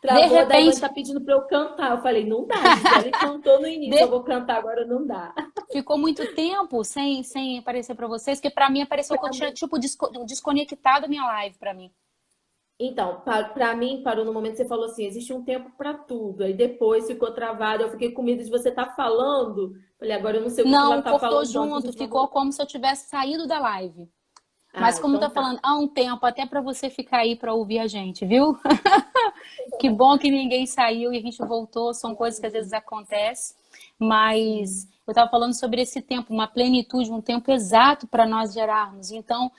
De repente... daí você tá pedindo para eu cantar. Eu falei, não dá, Gisele cantou no início, eu vou cantar agora, não dá. Ficou muito tempo sem aparecer para vocês, porque para mim apareceu que eu tinha tipo desconectado a minha live para mim. Então, para mim, parou no momento que você falou assim, existe um tempo para tudo. Aí depois ficou travado, eu fiquei com medo de você estar falando. Falei, agora eu não sei o que ela tá falando. Não, cortou junto, ficou como se eu tivesse saído da live. Mas como então tá falando, há um tempo até para você ficar aí para ouvir a gente, viu? Que bom que ninguém saiu e a gente voltou, são coisas que às vezes acontecem. Mas eu estava falando sobre esse tempo, uma plenitude, um tempo exato para nós gerarmos. Então,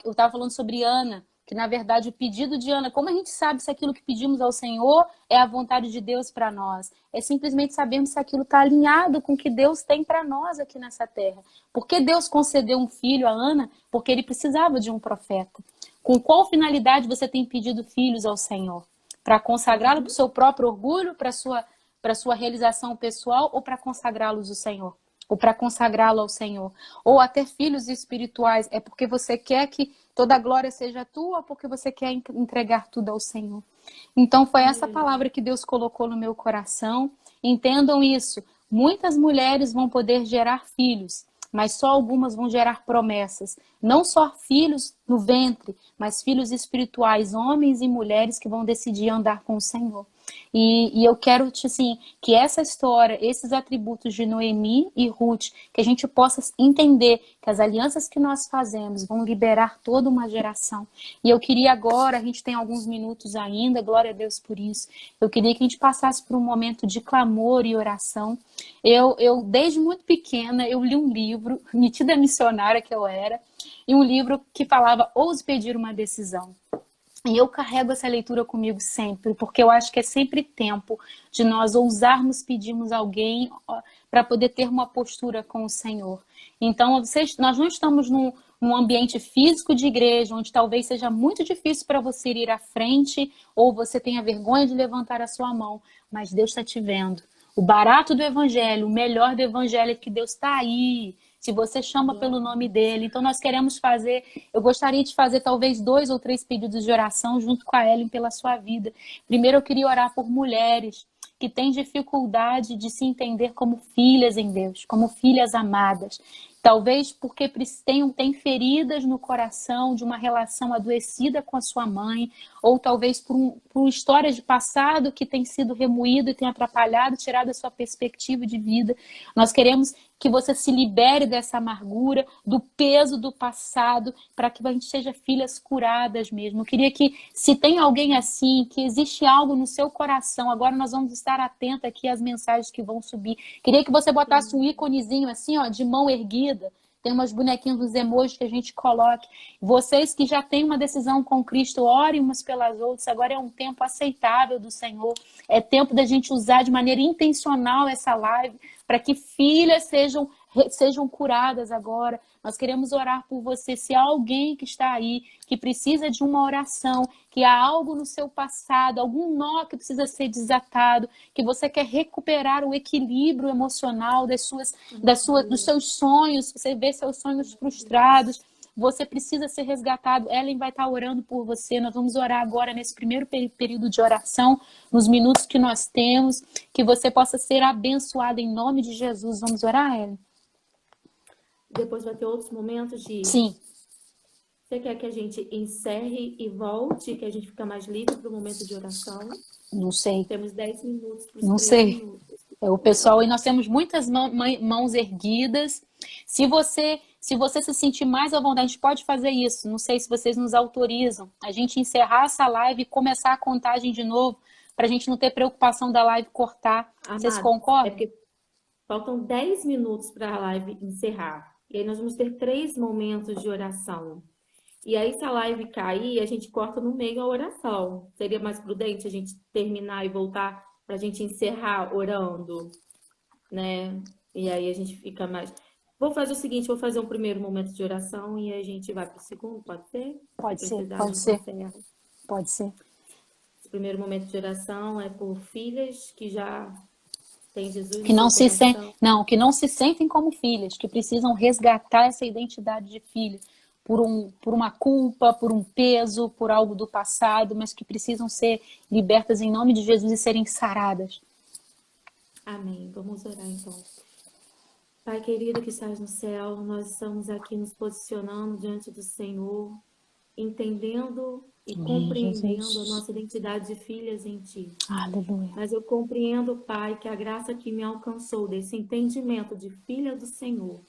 eu estava falando sobre Ana, que na verdade o pedido de Ana, como a gente sabe se aquilo que pedimos ao Senhor é a vontade de Deus para nós? É simplesmente sabermos se aquilo está alinhado com o que Deus tem para nós aqui nessa terra. Por que Deus concedeu um filho a Ana? Porque ele precisava de um profeta. Com qual finalidade você tem pedido filhos ao Senhor? Para consagrá-lo para o seu próprio orgulho, para a sua realização pessoal, ou para consagrá-los ao Senhor? Ou para consagrá-lo ao Senhor? Ou até filhos espirituais, é porque você quer que toda a glória seja tua, ou porque você quer entregar tudo ao Senhor? Então foi essa palavra que Deus colocou no meu coração. Entendam isso. Muitas mulheres vão poder gerar filhos, mas só algumas vão gerar promessas. Não só filhos no ventre, mas filhos espirituais, homens e mulheres que vão decidir andar com o Senhor. E eu quero, assim, que essa história, esses atributos de Noemi e Ruth, que a gente possa entender que as alianças que nós fazemos vão liberar toda uma geração. E eu queria agora, a gente tem alguns minutos ainda, glória a Deus por isso, eu queria que a gente passasse por um momento de clamor e oração. Eu desde muito pequena, eu li um livro, metida missionária que eu era, e um livro que falava, ouse pedir uma decisão. E eu carrego essa leitura comigo sempre, porque eu acho que é sempre tempo de nós ousarmos pedirmos a alguém para poder ter uma postura com o Senhor. Então, nós não estamos num ambiente físico de igreja, onde talvez seja muito difícil para você ir à frente, ou você tenha vergonha de levantar a sua mão, mas Deus está te vendo. O barato do evangelho, o melhor do evangelho é que Deus está aí. Se você chama pelo nome dele. Então nós queremos fazer, eu gostaria de fazer talvez 2 ou 3 pedidos de oração junto com a Ellen pela sua vida. Primeiro eu queria orar por mulheres que têm dificuldade de se entender como filhas em Deus, como filhas amadas. Talvez porque têm feridas no coração de uma relação adoecida com a sua mãe, ou talvez por histórias de passado que tem sido remoído e tem atrapalhado, tirado a sua perspectiva de vida. Nós queremos que você se libere dessa amargura, do peso do passado, para que a gente seja filhas curadas mesmo. Eu queria que, se tem alguém assim, que existe algo no seu coração, agora nós vamos estar atentos aqui às mensagens que vão subir. Queria que você botasse um íconezinho assim, ó, de mão erguida, tem umas bonequinhas dos emojis que a gente coloque. Vocês que já têm uma decisão com Cristo, orem umas pelas outras. Agora é um tempo aceitável do Senhor. É tempo da gente usar de maneira intencional essa live para que filhas sejam curadas agora. Nós queremos orar por você. Se há alguém que está aí, que precisa de uma oração, que há algo no seu passado, algum nó que precisa ser desatado, que você quer recuperar o equilíbrio emocional dos seus sonhos, você vê seus sonhos frustrados, você precisa ser resgatado. Ellen vai estar orando por você. Nós vamos orar agora nesse primeiro período de oração, nos minutos que nós temos, que você possa ser abençoada em nome de Jesus. Vamos orar, Ellen? Depois vai ter outros momentos de... Sim. Você quer que a gente encerre e volte, que a gente fica mais livre para o momento de oração? Não sei. Temos 10 minutos para os Não 3 sei. minutos. O pessoal, e nós temos muitas mãos erguidas. Se você se sentir mais à vontade, a gente pode fazer isso. Não sei se vocês nos autorizam. A gente encerrar essa live e começar a contagem de novo, para a gente não ter preocupação da live cortar. Amado, vocês concordam? É porque faltam 10 minutos para a live encerrar. E aí nós vamos ter 3 momentos de oração. E aí, se a live cair, a gente corta no meio a oração. Seria mais prudente a gente terminar e voltar para a gente encerrar orando, né? E aí a gente fica mais... Vou fazer o seguinte, vou fazer um primeiro momento de oração e aí a gente vai para o segundo, pode ser? Pode ser, pode ser. Pode ser. Esse primeiro momento de oração é por filhas que já têm Jesus que não no seu coração. que não se sentem como filhas, que precisam resgatar essa identidade de filha. Por uma culpa, por um peso, por algo do passado, mas que precisam ser libertas em nome de Jesus e serem saradas. Amém. Vamos orar então. Pai querido que estás no céu, nós estamos aqui nos posicionando diante do Senhor, entendendo e compreendendo Jesus. a nossa identidade de filhas em Ti. Aleluia. Mas eu compreendo, Pai, que a graça que me alcançou desse entendimento de filha do Senhor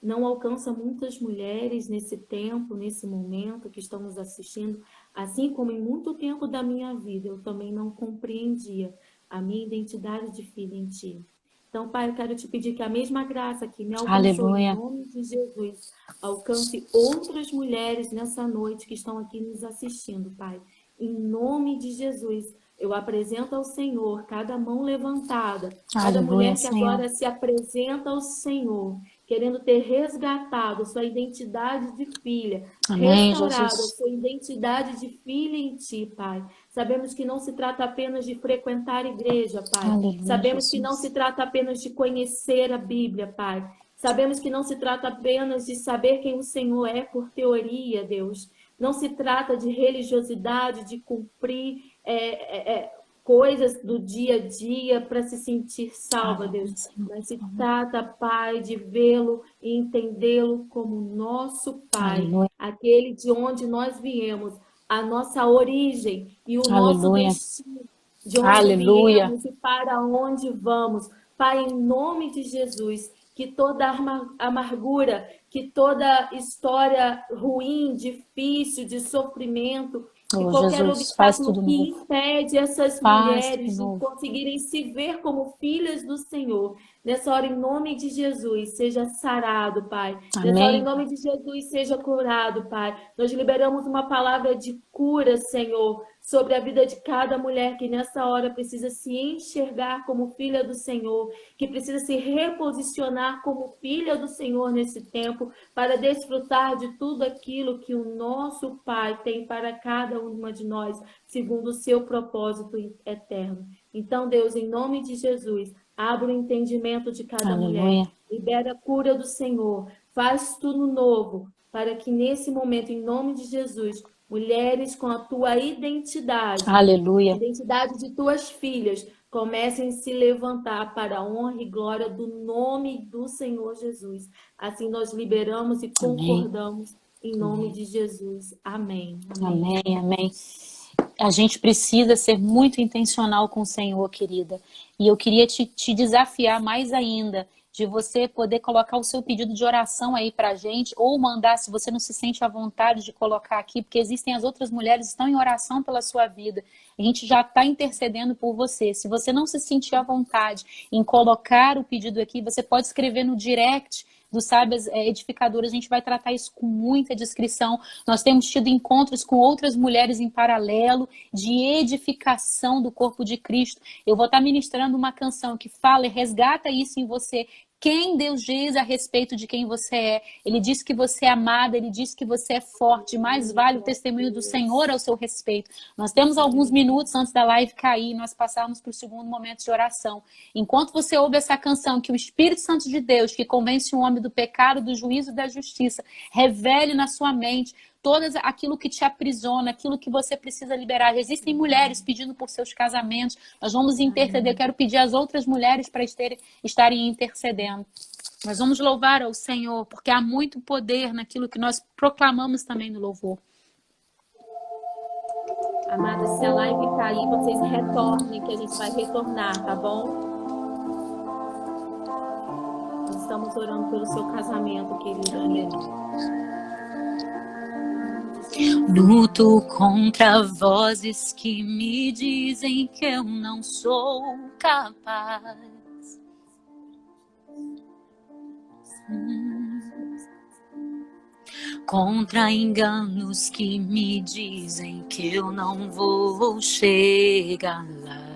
não alcança muitas mulheres nesse tempo, nesse momento que estamos assistindo, assim como em muito tempo da minha vida eu também não compreendia a minha identidade de filha em Ti. Então, Pai, eu quero te pedir que a mesma graça que me alcançou Aleluia. em nome de Jesus alcance outras mulheres nessa noite que estão aqui nos assistindo, Pai. Em nome de Jesus, eu apresento ao Senhor cada mão levantada, cada mulher que agora se apresenta ao Senhor, querendo ter resgatado sua identidade de filha, restaurado a sua identidade de filha em Ti, Pai. Sabemos que não se trata apenas de frequentar a igreja, Pai. Aleluia, Sabemos que Jesus. não se trata apenas de conhecer a Bíblia, Pai. Sabemos que não se trata apenas de saber quem o Senhor é por teoria, Deus. Não se trata de religiosidade, de cumprir coisas do dia a dia para se sentir salva, Deus. Mas se trata, Pai, de vê-lo e entendê-lo como nosso Pai, aquele de onde nós viemos, a nossa origem e o nosso destino, de onde viemos e para onde vamos. Pai, em nome de Jesus, que toda amargura, que toda história ruim, difícil, de sofrimento, e qualquer obstáculo que impede essas mulheres de conseguirem se ver como filhas do Senhor, nessa hora, em nome de Jesus, seja sarado, Pai. Amém. Nessa hora, em nome de Jesus, seja curado, Pai. Nós liberamos uma palavra de cura, Senhor, sobre a vida de cada mulher que nessa hora precisa se enxergar como filha do Senhor, que precisa se reposicionar como filha do Senhor nesse tempo, para desfrutar de tudo aquilo que o nosso Pai tem para cada uma de nós, segundo o seu propósito eterno. Então, Deus, em nome de Jesus, abre o entendimento de cada mulher, libera a cura do Senhor, faz tudo novo, para que nesse momento, em nome de Jesus, mulheres com a tua identidade, a identidade de tuas filhas, comecem a se levantar para a honra e glória do nome do Senhor Jesus. Assim nós liberamos e concordamos em nome de Jesus. Amém. Amém, amém. A gente precisa ser muito intencional com o Senhor, querida. E eu queria te desafiar mais ainda, de você poder colocar o seu pedido de oração aí pra gente, ou mandar, se você não se sente à vontade de colocar aqui, porque existem as outras mulheres que estão em oração pela sua vida. A gente já está intercedendo por você. Se você não se sentir à vontade em colocar o pedido aqui, você pode escrever no direct do Sábias Edificadoras, a gente vai tratar isso com muita discrição. Nós temos tido encontros com outras mulheres em paralelo, de edificação do corpo de Cristo. Eu vou estar ministrando uma canção que fala e resgata isso em você. Quem Deus diz a respeito de quem você é. Ele diz que você é amada, ele diz que você é forte. Mais vale o testemunho do Senhor ao seu respeito. Nós temos alguns minutos antes da live cair, nós passarmos para o segundo momento de oração. Enquanto você ouve essa canção, que o Espírito Santo de Deus, que convence o homem do pecado, do juízo e da justiça, revele na sua mente todo aquilo que te aprisiona, aquilo que você precisa liberar. Existem mulheres pedindo por seus casamentos. Nós vamos interceder. Eu quero pedir às outras mulheres para estarem intercedendo. Nós vamos louvar ao Senhor, porque há muito poder naquilo que nós proclamamos também no louvor. Amadas, se a live cair, vocês retornem, que a gente vai retornar, tá bom? Nós estamos orando pelo seu casamento, querida. Luto contra vozes que me dizem que eu não sou capaz. Contra enganos que me dizem que eu não vou chegar lá.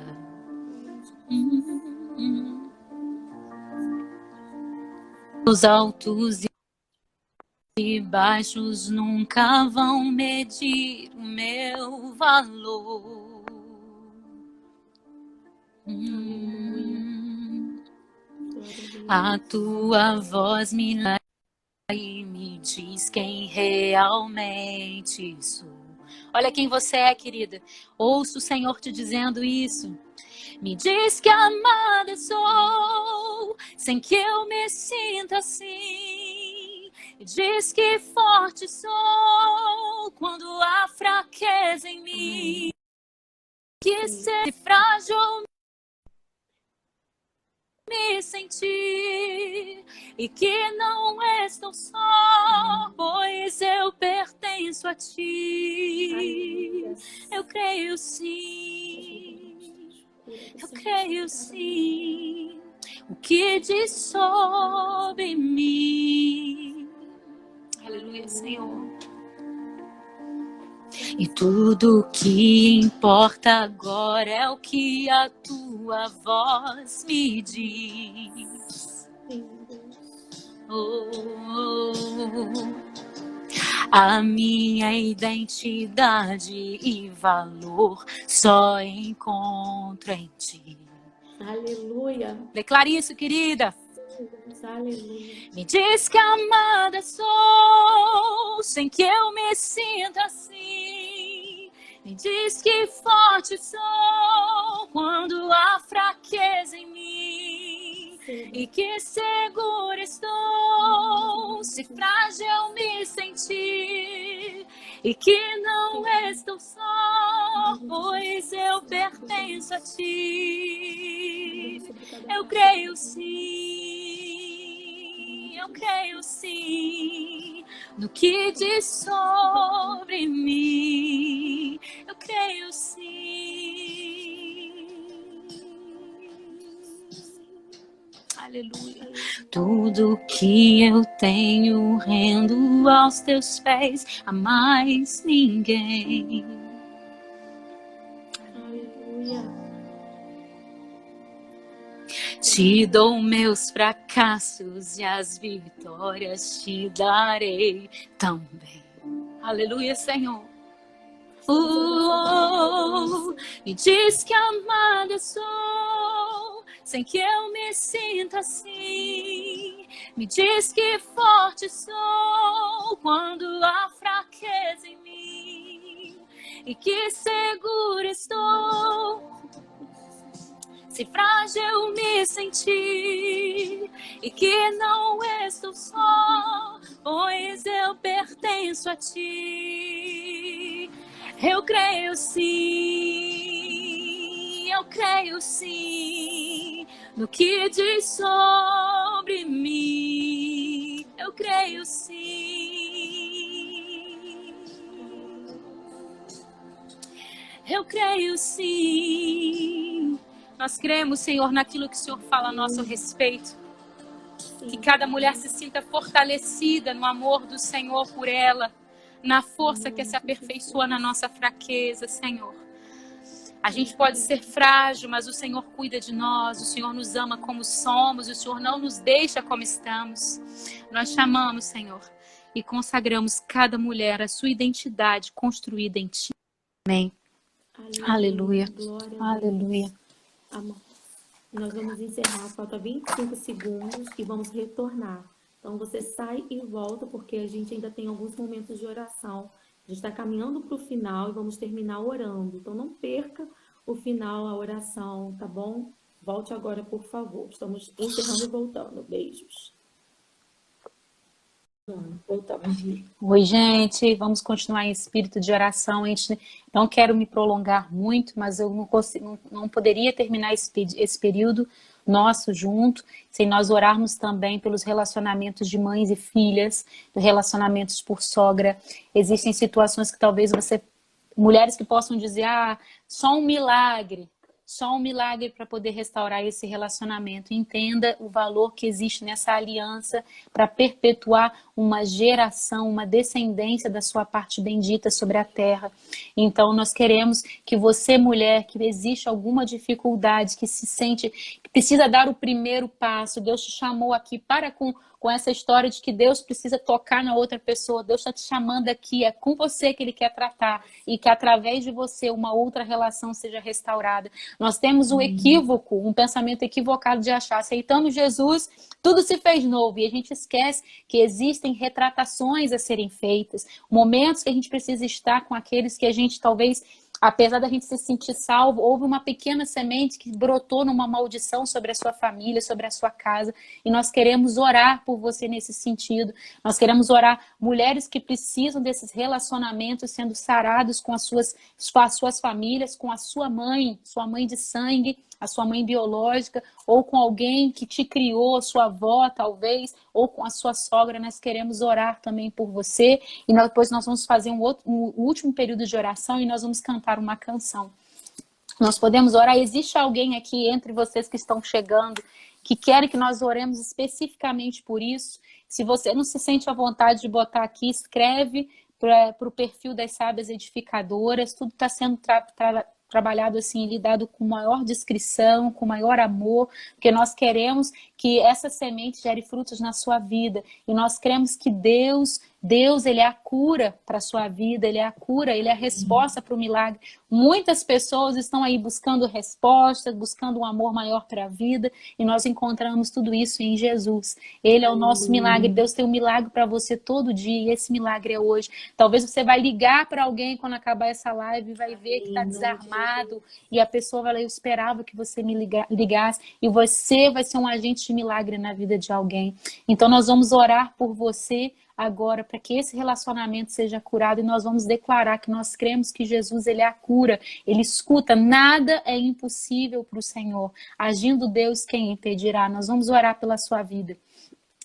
Os altos e baixos nunca vão medir o meu valor. A tua voz me leva e me diz quem realmente sou. Olha quem você é, querida. Ouço o Senhor te dizendo isso. Me diz que amada sou, sem que eu me sinta assim. Me diz que forte sou, quando há fraqueza em mim. Que ser frágil me sentir, e que não estou só, pois eu pertenço a ti. Eu creio sim, eu creio sim, o que diz sobre mim. Aleluia, Senhor. E tudo que importa agora é o que a tua voz me diz. Oh, a minha identidade e valor só encontro em ti. Aleluia. Declare isso, querida. Aleluia. Me diz que amada sou, sem que eu me sinta assim. Me diz que forte sou, quando há fraqueza em mim. E que segura estou, se frágil me sentir. E que não estou só, pois eu pertenço a ti. Eu creio sim, eu creio sim, no que diz sobre mim. Eu creio sim. Aleluia. Tudo que eu tenho rendo aos teus pés, a mais ninguém. Aleluia. Te dou meus fracassos e as vitórias te darei também. Aleluia, Senhor. Me diz que amada sou, sem que eu me sinta assim. Me diz que forte sou, quando há fraqueza em mim. E que segura estou, se frágil me sentir. E que não estou só, pois eu pertenço a ti. Eu creio sim, eu creio sim, no que diz sobre mim. Eu creio sim, eu creio sim. Nós cremos, Senhor, naquilo que o Senhor fala a nosso respeito. Que cada mulher se sinta fortalecida no amor do Senhor por ela, na força que se aperfeiçoa na nossa fraqueza, Senhor. A gente pode ser frágil, mas o Senhor cuida de nós, o Senhor nos ama como somos, o Senhor não nos deixa como estamos. Nós chamamos, Senhor, e consagramos cada mulher a sua identidade construída em Ti. Amém. Aleluia. Aleluia. Amor. Nós vamos encerrar, falta 25 segundos e vamos retornar. Então você sai e volta, porque a gente ainda tem alguns momentos de oração. A gente está caminhando para o final e vamos terminar orando. Então não perca o final, a oração, tá bom? Volte agora, por favor. Estamos encerrando e voltando. Beijos. Voltamos. Oi, gente. Vamos continuar em espírito de oração. A gente não quero me prolongar muito, mas eu não poderia terminar esse período nosso junto, sem nós orarmos também pelos relacionamentos de mães e filhas, relacionamentos por sogra. Existem situações que talvez mulheres que possam dizer, só um milagre para poder restaurar esse relacionamento. Entenda o valor que existe nessa aliança para perpetuar uma geração, uma descendência da sua parte bendita sobre a terra. Então nós queremos que você, mulher, que existe alguma dificuldade, que se sente que precisa dar o primeiro passo, Deus te chamou aqui para com essa história de que Deus precisa tocar na outra pessoa. Deus está te chamando aqui, é com você que Ele quer tratar e que através de você uma outra relação seja restaurada. Nós temos um equívoco, um pensamento equivocado de achar, aceitando Jesus, tudo se fez novo e a gente esquece que existem retratações a serem feitas, momentos que a gente precisa estar com aqueles que a gente talvez, apesar da gente se sentir salvo, houve uma pequena semente que brotou numa maldição sobre a sua família, sobre a sua casa. E nós queremos orar por você nesse sentido. Nós queremos orar mulheres que precisam desses relacionamentos sendo sarados com as suas famílias, com a sua mãe de sangue, a sua mãe biológica, ou com alguém que te criou, sua avó talvez, ou com a sua sogra. Nós queremos orar também por você, e depois nós vamos fazer um último período de oração e nós vamos cantar uma canção. Nós podemos orar. Existe alguém aqui entre vocês que estão chegando, que querem que nós oremos especificamente por isso? Se você não se sente à vontade de botar aqui, escreve para o perfil das Sábias Edificadoras. Tudo está sendo trabalhado assim, lidado com maior discrição, com maior amor, porque nós queremos que essa semente gere frutos na sua vida, e nós cremos que Deus, Ele é a cura para a sua vida, Ele é a cura, Ele é a resposta para o milagre. Muitas pessoas estão aí buscando respostas, buscando um amor maior para a vida, e nós encontramos tudo isso em Jesus. Ele é o nosso milagre. Deus tem um milagre para você todo dia, e esse milagre é hoje. Talvez você vai ligar para alguém quando acabar essa live e vai ver que está desarmado, e a pessoa vai lá, eu esperava que você me ligasse, e você vai ser um agente de milagre na vida de alguém. Então nós vamos orar por você agora, para que esse relacionamento seja curado, e nós vamos declarar que nós cremos que Jesus, Ele é a cura, Ele escuta, nada é impossível para o Senhor. Agindo Deus, quem impedirá? Nós vamos orar pela sua vida.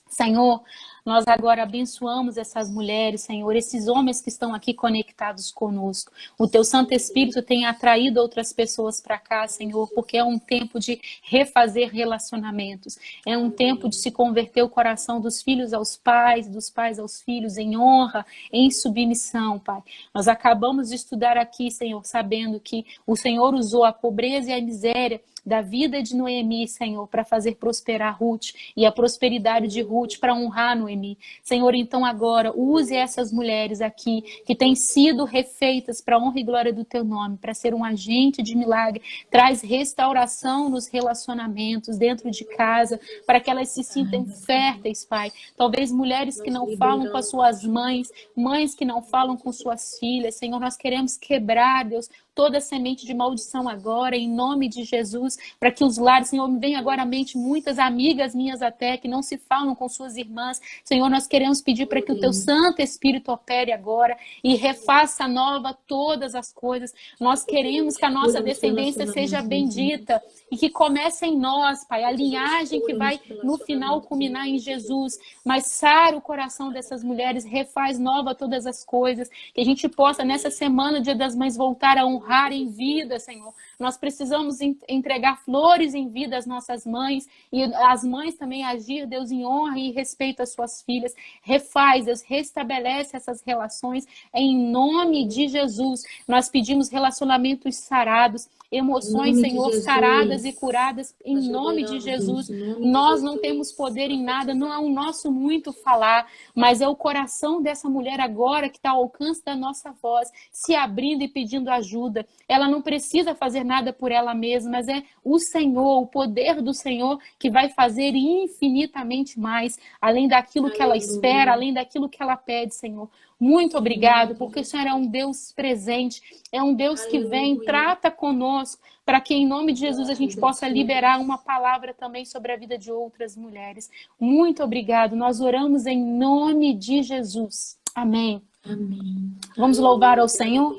Senhor, nós agora abençoamos essas mulheres, Senhor, esses homens que estão aqui conectados conosco. O Teu Santo Espírito tem atraído outras pessoas para cá, Senhor, porque é um tempo de refazer relacionamentos. É um tempo de se converter o coração dos filhos aos pais, dos pais aos filhos, em honra, em submissão, Pai. Nós acabamos de estudar aqui, Senhor, sabendo que o Senhor usou a pobreza e a miséria da vida de Noemi, Senhor, para fazer prosperar Ruth, e a prosperidade de Ruth para honrar Noemi. Senhor, então agora, use essas mulheres aqui, que têm sido refeitas para a honra e glória do Teu nome, para ser um agente de milagre. Traz restauração nos relacionamentos, dentro de casa, para que elas se sintam férteis, Pai. Talvez mulheres que não falam com as suas mães, mães que não falam com suas filhas. Senhor, nós queremos quebrar, Deus, toda semente de maldição agora, em nome de Jesus, para que os lares, Senhor, me vem agora à mente muitas amigas minhas até, que não se falam com suas irmãs. Senhor, nós queremos pedir para que o Teu Santo Espírito opere agora e refaça nova todas as coisas. Nós queremos que a nossa descendência seja bendita e que comece em nós, Pai, a linhagem que vai no final culminar em Jesus. Mas sara o coração dessas mulheres, refaz nova todas as coisas, que a gente possa nessa semana, Dia das Mães, voltar a honrar em vida, Senhor, Nós precisamos entregar flores em vida às nossas mães, e as mães também agir, Deus, em honra e respeito às suas filhas. Refaz, Deus, restabelece essas relações em nome de Jesus. Nós pedimos relacionamentos sarados, emoções, Senhor, saradas e curadas em nome de Jesus. Nós não temos poder em nada, não é o nosso muito falar, mas é o coração dessa mulher agora que está ao alcance da nossa voz, se abrindo e pedindo ajuda. Ela não precisa fazer nada por ela mesma, mas é o Senhor, o poder do Senhor que vai fazer infinitamente mais, além daquilo que ela espera, além daquilo que ela pede, Senhor. Muito obrigado, porque o Senhor é um Deus presente, é um Deus que vem, trata conosco, para que em nome de Jesus a gente possa liberar uma palavra também sobre a vida de outras mulheres. Muito obrigado, nós oramos em nome de Jesus. Amém. Amém. Vamos louvar ao Senhor?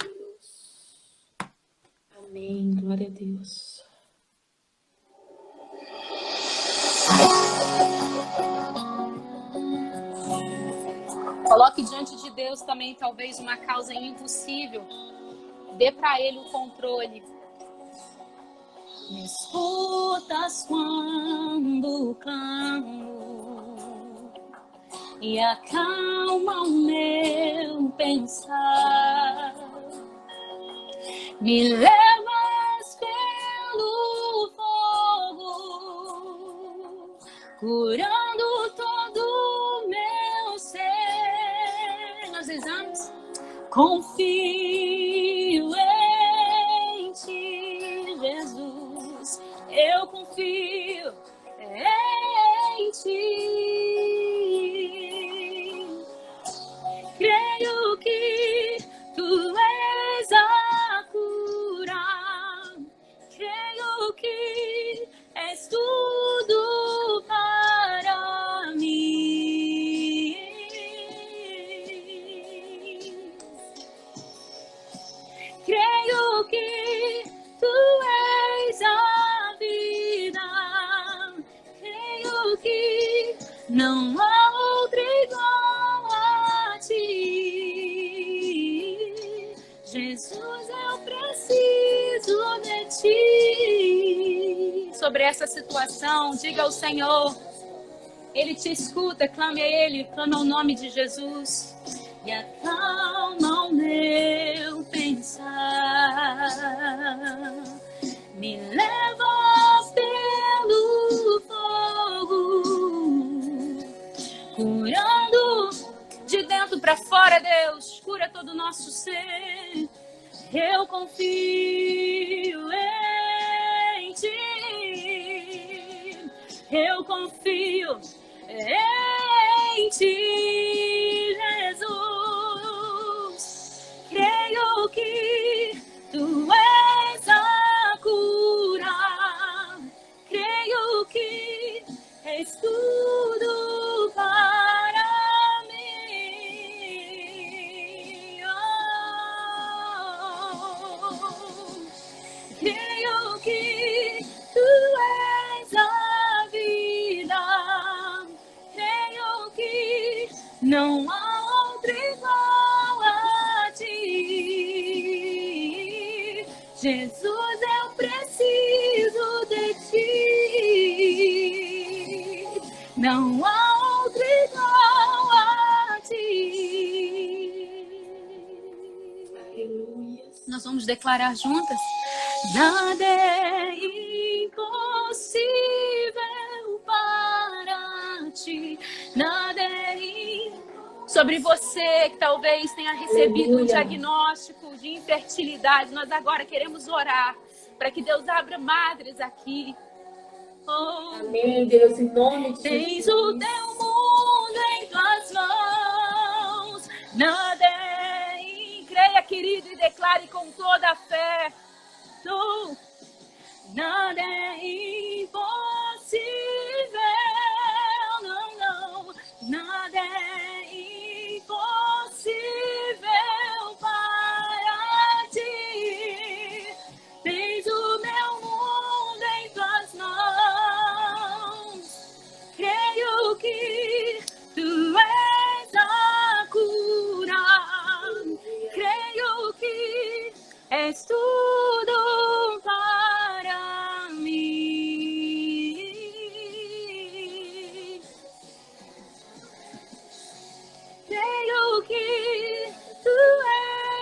Amém, glória a Deus. Coloque diante de Deus também talvez uma causa impossível. Dê para Ele o controle. Me escutas quando clamo e acalma o meu pensar. Me levas pelo fogo, curando todo o meu ser. Nós dizemos, confio em Ti, Jesus. Eu confio em Ti. Creio que Tu és a cura. Creio que és tudo para mim. Creio que Tu és a vida. Creio que não há outro igual a Ti. Jesus, eu preciso de Ti. Sobre essa situação, diga ao Senhor. Ele te escuta, clame a Ele, clame ao nome de Jesus. E acalma o meu pensar. Me leva pelo fogo, curando de dentro para fora, Deus. Cura todo o nosso ser. Eu confio em Ti. Eu confio em Ti, Jesus. Creio que Tu és a cura. Creio que és tudo para mim. Creio que Tu és a vida. Creio que não há outro igual a Ti. Jesus, eu preciso de Ti. Não há outro igual a Ti. Aleluia. Nós vamos declarar juntas. Nada é impossível para Ti. Nada é impossível. Sobre você que talvez tenha recebido um diagnóstico de infertilidade, nós agora queremos orar para que Deus abra madres aqui. Oh, Amém, Deus, em nome de tens Jesus. o Teu mundo em Tuas mãos. Nada é creia, querido, e declare com toda a fé. Nada é impossível, não, não. Nada é impossível para Ti. Tens o meu mundo em Tuas mãos. Creio que Tu és a cura. Creio que és tudo para que tu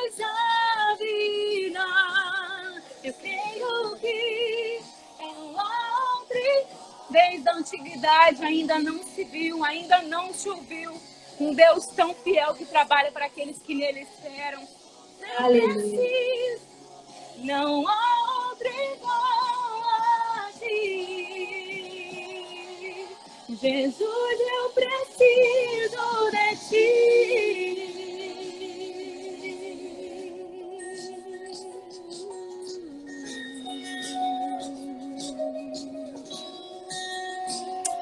és a vida. Eu creio que desde a antiguidade ainda não se viu, ainda não se ouviu um Deus tão fiel que trabalha para aqueles que nele esperam. Não preciso, não há outro igual a ti. Jesus, eu preciso de ti.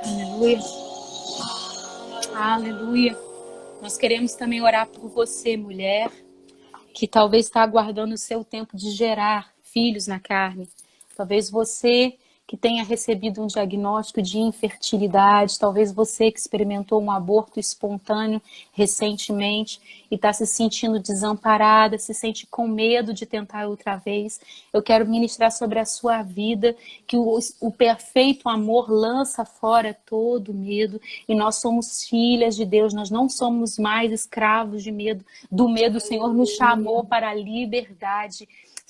Aleluia. Aleluia. Nós queremos também orar por você, mulher, que talvez está aguardando o seu tempo de gerar filhos na carne. Talvez você que tenha recebido um diagnóstico de infertilidade, talvez você que experimentou um aborto espontâneo recentemente e está se sentindo desamparada, se sente com medo de tentar outra vez. Eu quero ministrar sobre a sua vida, que o perfeito amor lança fora todo medo, e nós somos filhas de Deus, nós não somos mais escravos de medo. Do medo, o Senhor nos chamou para a liberdade.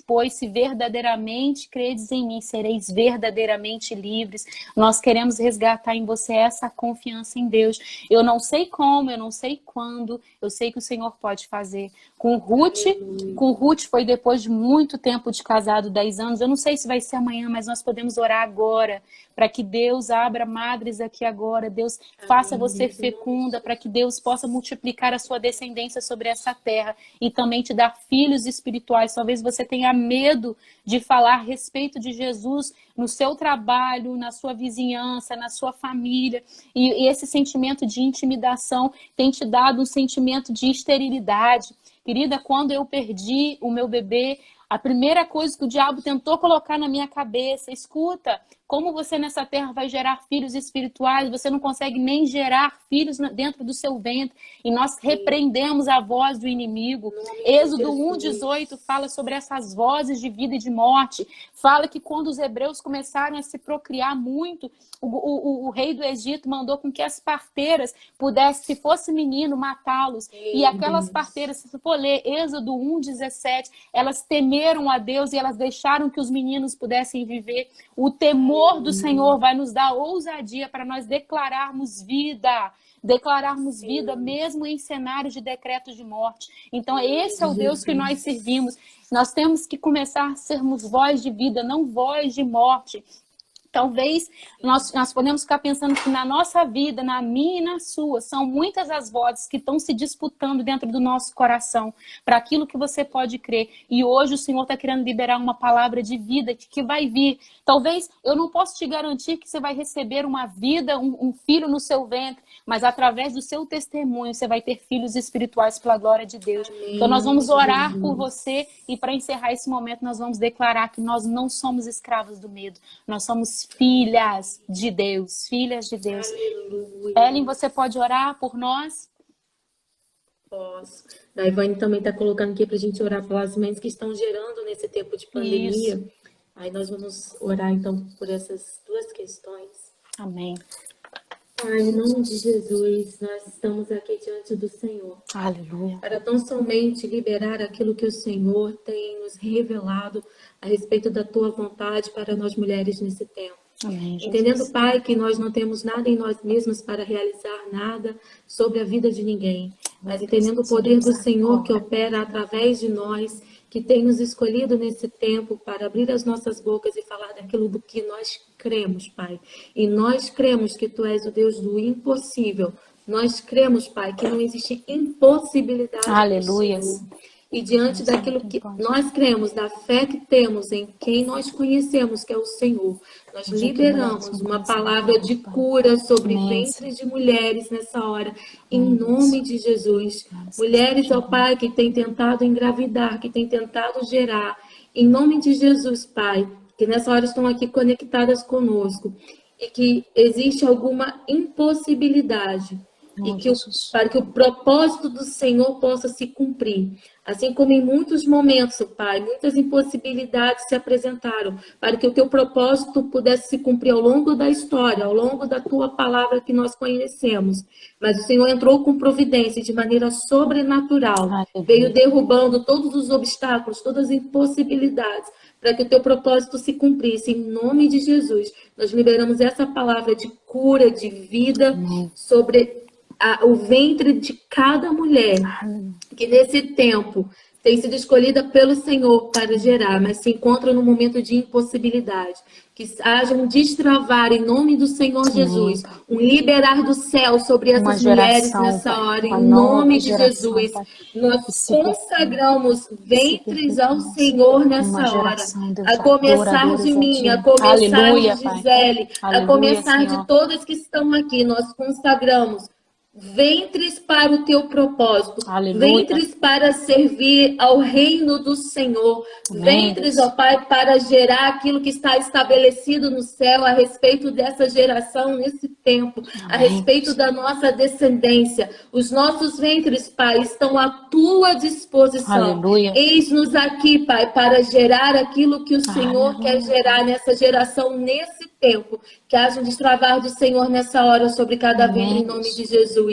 Pois se verdadeiramente credes em mim, sereis verdadeiramente livres. Nós queremos resgatar em você essa confiança em Deus. Eu não sei como, eu não sei quando, eu sei que o Senhor pode fazer. Com Ruth foi depois de muito tempo de casado, 10 anos. Eu não sei se vai ser amanhã, mas nós podemos orar agora, para que Deus abra madres aqui agora, Deus faça você fecunda, para que Deus possa multiplicar a sua descendência sobre essa terra e também te dar filhos espirituais. Talvez você tenha medo de falar a respeito de Jesus no seu trabalho, na sua vizinhança, na sua família, e esse sentimento de intimidação tem te dado um sentimento de esterilidade. Querida, quando eu perdi o meu bebê, a primeira coisa que o diabo tentou colocar na minha cabeça: escuta, como você nessa terra vai gerar filhos espirituais? Você não consegue nem gerar filhos dentro do seu ventre. E nós repreendemos a voz do inimigo. Êxodo 1:18 fala sobre essas vozes de vida e de morte. Fala que quando os hebreus começaram a se procriar muito, o rei do Egito mandou com que as parteiras pudessem, se fosse menino, matá-los. E aquelas parteiras, se for ler Êxodo 1:17, elas temeram a Deus e elas deixaram que os meninos pudessem viver. O temor do Senhor vai nos dar ousadia para nós declararmos vida mesmo em cenários de decretos de morte. Então esse é o Deus que nós servimos. Nós temos que começar a sermos voz de vida, não voz de morte. Talvez nós podemos ficar pensando que na nossa vida, na minha e na sua, são muitas as vozes que estão se disputando dentro do nosso coração para aquilo que você pode crer. E hoje o Senhor está querendo liberar uma palavra de vida que vai vir. Talvez eu não possa te garantir que você vai receber uma vida, um filho no seu ventre, mas através do seu testemunho você vai ter filhos espirituais pela glória de Deus. Amém. Então nós vamos orar por você e para encerrar esse momento nós vamos declarar que nós não somos escravos do medo. Nós somos filhas de Deus, filhas de Deus. Aleluia. Ellen, você pode orar por nós? Posso. A Ivane também está colocando aqui para a gente orar pelas mães que estão gerando nesse tempo de pandemia. Isso. Aí nós vamos orar então por essas duas questões. Amém. Pai, em nome de Jesus, nós estamos aqui diante do Senhor. Aleluia. Para tão somente liberar aquilo que o Senhor tem nos revelado a respeito da tua vontade para nós mulheres nesse tempo. Amém, entendendo, Pai, que nós não temos nada em nós mesmos para realizar nada sobre a vida de ninguém, mas entendendo o poder do Senhor que opera através de nós, que tem nos escolhido nesse tempo para abrir as nossas bocas e falar daquilo do que nós cremos, Pai. E nós cremos que Tu és o Deus do impossível. Nós cremos, Pai, que não existe impossibilidade. Aleluia. E diante daquilo que nós cremos, da fé que temos em quem nós conhecemos, que é o Senhor, nós liberamos uma palavra de cura sobre ventres de mulheres nessa hora, em nome de Jesus. Mulheres, ó Pai, que têm tentado engravidar, que têm tentado gerar, em nome de Jesus, Pai, que nessa hora estão aqui conectadas conosco, e que existe alguma impossibilidade. e para que o propósito do Senhor possa se cumprir. Assim como em muitos momentos, Pai, muitas impossibilidades se apresentaram, para que o teu propósito pudesse se cumprir ao longo da história, ao longo da tua palavra que nós conhecemos. Mas o Senhor entrou com providência de maneira sobrenatural, veio derrubando todos os obstáculos, todas as impossibilidades, para que o teu propósito se cumprisse. Em nome de Jesus, nós liberamos essa palavra de cura, de vida sobre o ventre de cada mulher que nesse tempo tem sido escolhida pelo Senhor para gerar, mas se encontra no momento de impossibilidade. Que haja um destravar em nome do Senhor Jesus, um liberar do céu sobre essas mulheres nessa hora, em nome de Jesus. Nós consagramos ventres ao Senhor nessa hora, a começar de mim, a começar de Gisele, a começar de todas que estão aqui. Nós consagramos ventres para o teu propósito, ventres para servir ao reino do Senhor, ventres, ó Pai, para gerar aquilo que está estabelecido no céu a respeito dessa geração nesse tempo, a respeito da nossa descendência. Os nossos ventres, Pai, estão à tua disposição. Eis-nos aqui, Pai, para gerar aquilo que o Senhor quer gerar nessa geração, nesse tempo. Que haja um destravar do Senhor nessa hora sobre cada ventre, em nome de Jesus.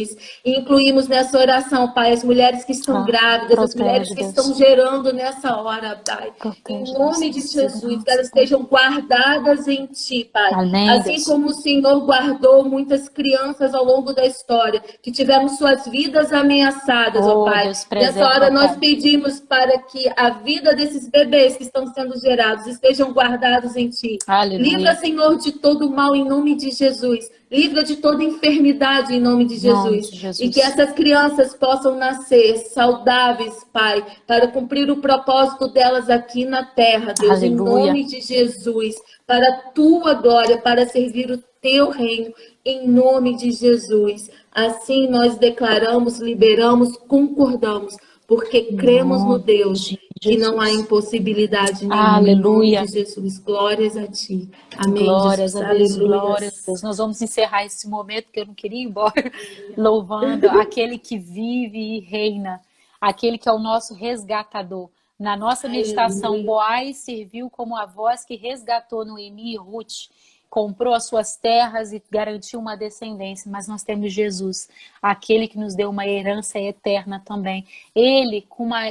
E incluímos nessa oração, Pai, as mulheres que estão grávidas, as mulheres que estão gerando nessa hora, Pai. Em nome de Jesus, que elas estejam guardadas em Ti, Pai. Assim como o Senhor guardou muitas crianças ao longo da história, que tiveram suas vidas ameaçadas, ó Pai. Nessa hora nós pedimos para que a vida desses bebês que estão sendo gerados estejam guardados em Ti. Livra, Senhor, de todo mal em nome de Jesus. Livra de toda enfermidade em nome de Jesus. E que essas crianças possam nascer saudáveis, Pai, para cumprir o propósito delas aqui na terra, Deus, em nome de Jesus. Para a tua glória, para servir o teu reino, em nome de Jesus. Assim nós declaramos, liberamos, concordamos, porque cremos no Deus, que não há impossibilidade nenhuma. Em nome de Jesus. Glórias a Ti. Amém. Glórias a Deus, glórias a Deus. Nós vamos encerrar esse momento, que eu não queria ir embora, louvando aquele que vive e reina, aquele que é o nosso resgatador. Na nossa meditação, Boaz serviu como a voz que resgatou Noemi e Ruth, comprou as suas terras e garantiu uma descendência, mas nós temos Jesus, aquele que nos deu uma herança eterna também. Ele,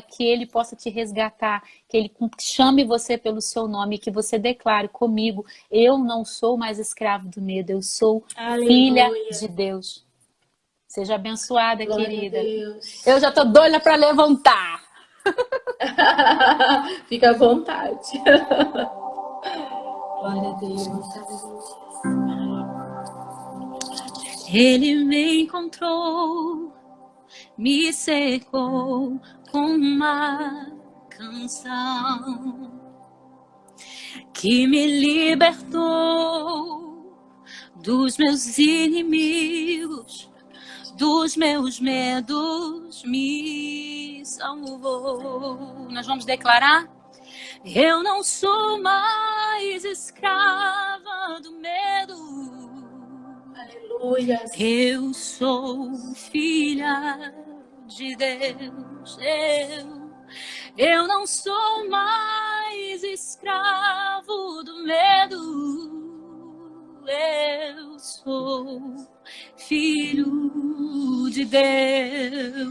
que ele possa te resgatar, que ele chame você pelo seu nome, que você declare comigo, eu não sou mais escravo do medo, eu sou filha de Deus. Seja abençoada, glória, querida. Eu já estou doida para levantar. Fica à vontade. Glória a Deus. Ele me encontrou, me cercou com uma canção que me libertou dos meus inimigos, dos meus medos, me salvou. Nós vamos declarar? Eu não sou mais escrava do medo. Aleluia. Eu sou filha de Deus. Eu não sou mais escravo do medo. Eu sou filho de Deus.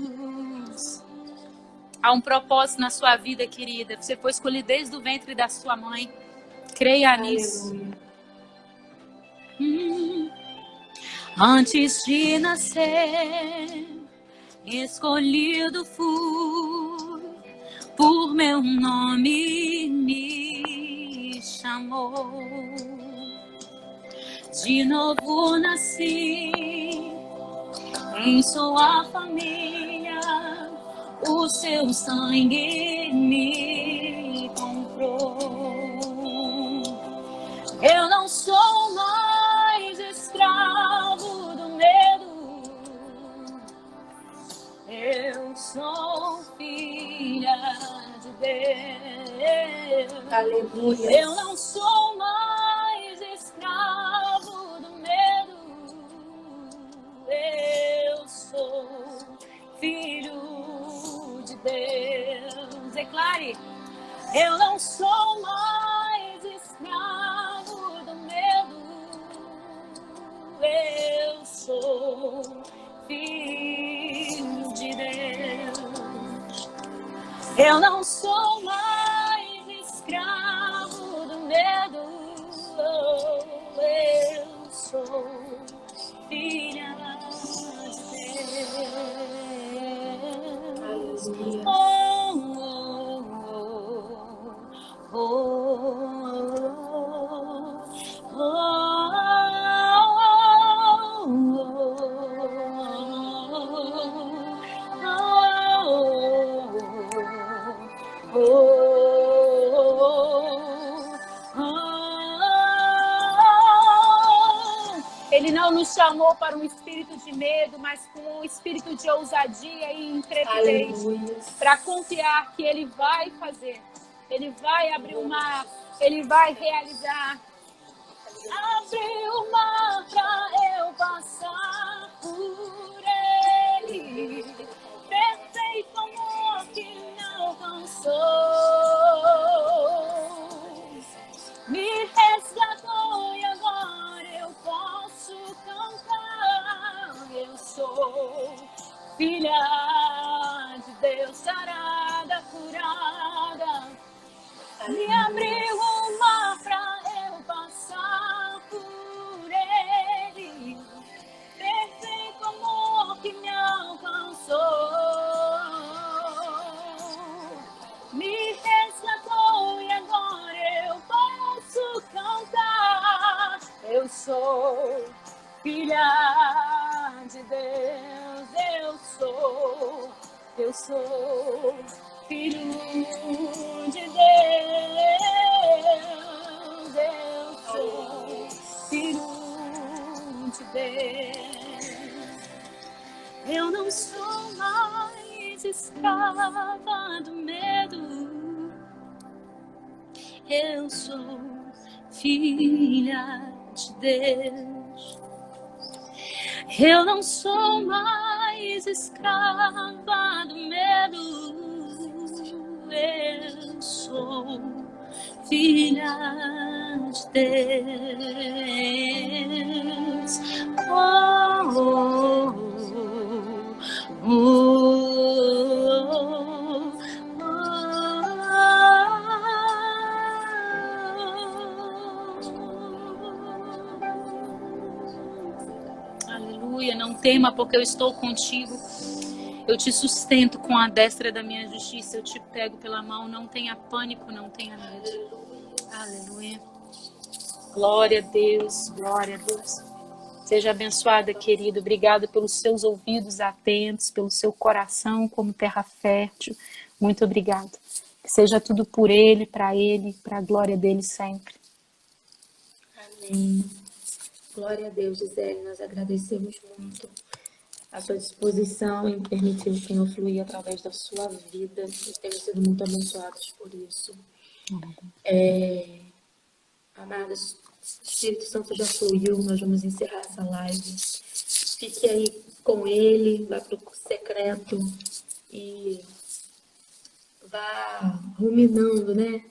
Há um propósito na sua vida, querida. Você foi escolhida desde o ventre da sua mãe. Creia nisso. Antes de nascer, escolhido fui, por meu nome me chamou. De novo nasci em sua família, o seu sangue me comprou. Eu não sou mais escravo do medo. Eu sou filha de Deus. Aleluia. Eu não sou mais escravo do medo. Eu Eu não sou mais escravo do medo. Eu sou filho de Deus. Eu não sou mais escravo do medo. Eu sou filha de Deus. Oh, oh, Ele não nos chamou para um espírito de medo, mas com um espírito de ousadia e intrepidez, para confiar que Ele vai fazer. Ele vai abrir o mar, Ele vai realizar. Abre o mar pra eu passar por Ele. Perfeito amor que me alcançou. Me resgatou e agora eu posso cantar. Eu sou filha de Deus, sarada, curada. Me abriu o mar pra eu passar por Ele. Perfeito amor que me alcançou. Me resgatou e agora eu posso cantar. Eu sou filha de Deus. Eu sou filho de Deus, eu sou filho de Deus. Eu não sou mais escrava do medo. Eu sou filha de Deus. Eu não sou mais escrava do medo. Eu sou filha de Deus. Oh, oh, oh, oh, oh. Aleluia, não tema, porque eu estou contigo. Eu te sustento com a destra da minha justiça. Eu te pego pela mão. Não tenha pânico, não tenha medo. Aleluia. Glória a Deus. Glória a Deus. Seja abençoada, querido. Obrigada pelos seus ouvidos atentos, pelo seu coração como terra fértil. Muito obrigada. Que seja tudo por Ele, para a glória dele sempre. Amém. Glória a Deus, Gisele. Nós agradecemos muito a sua disposição em permitir o Senhor fluir através da sua vida. E temos sido muito abençoados por isso. Amadas, o Espírito Santo já fluiu, nós vamos encerrar essa live. Fique aí com Ele, vá para o secreto e vá ruminando, né?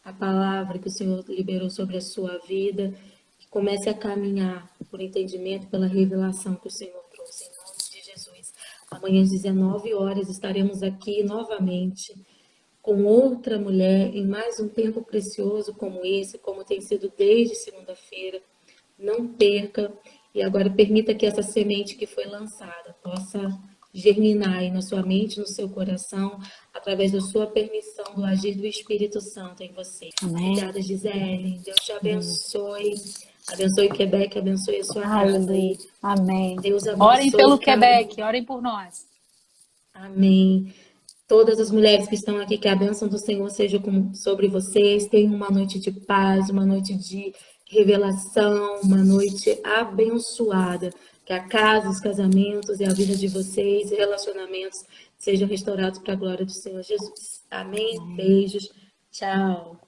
A palavra que o Senhor liberou sobre a sua vida. E comece a caminhar por entendimento, pela revelação que o Senhor trouxe. Em nome de Jesus. Amanhã às 19 horas estaremos aqui novamente com outra mulher em mais um tempo precioso como esse, como tem sido desde segunda-feira. Não perca e agora permita que essa semente que foi lançada possa germinar aí na sua mente, no seu coração, através da sua permissão, do agir do Espírito Santo em você. Amém. Obrigada, Gisele. Deus te abençoe. Abençoe Quebec, abençoe a sua casa aí. Amém. Deus abençoe. Orem pelo Quebec, orem por nós. Amém. Todas as mulheres que estão aqui, que a bênção do Senhor seja sobre vocês. Tenham uma noite de paz, uma noite de revelação, uma noite abençoada. Que a casa, os casamentos e a vida de vocês e relacionamentos sejam restaurados para a glória do Senhor Jesus. Amém? Beijos. Tchau.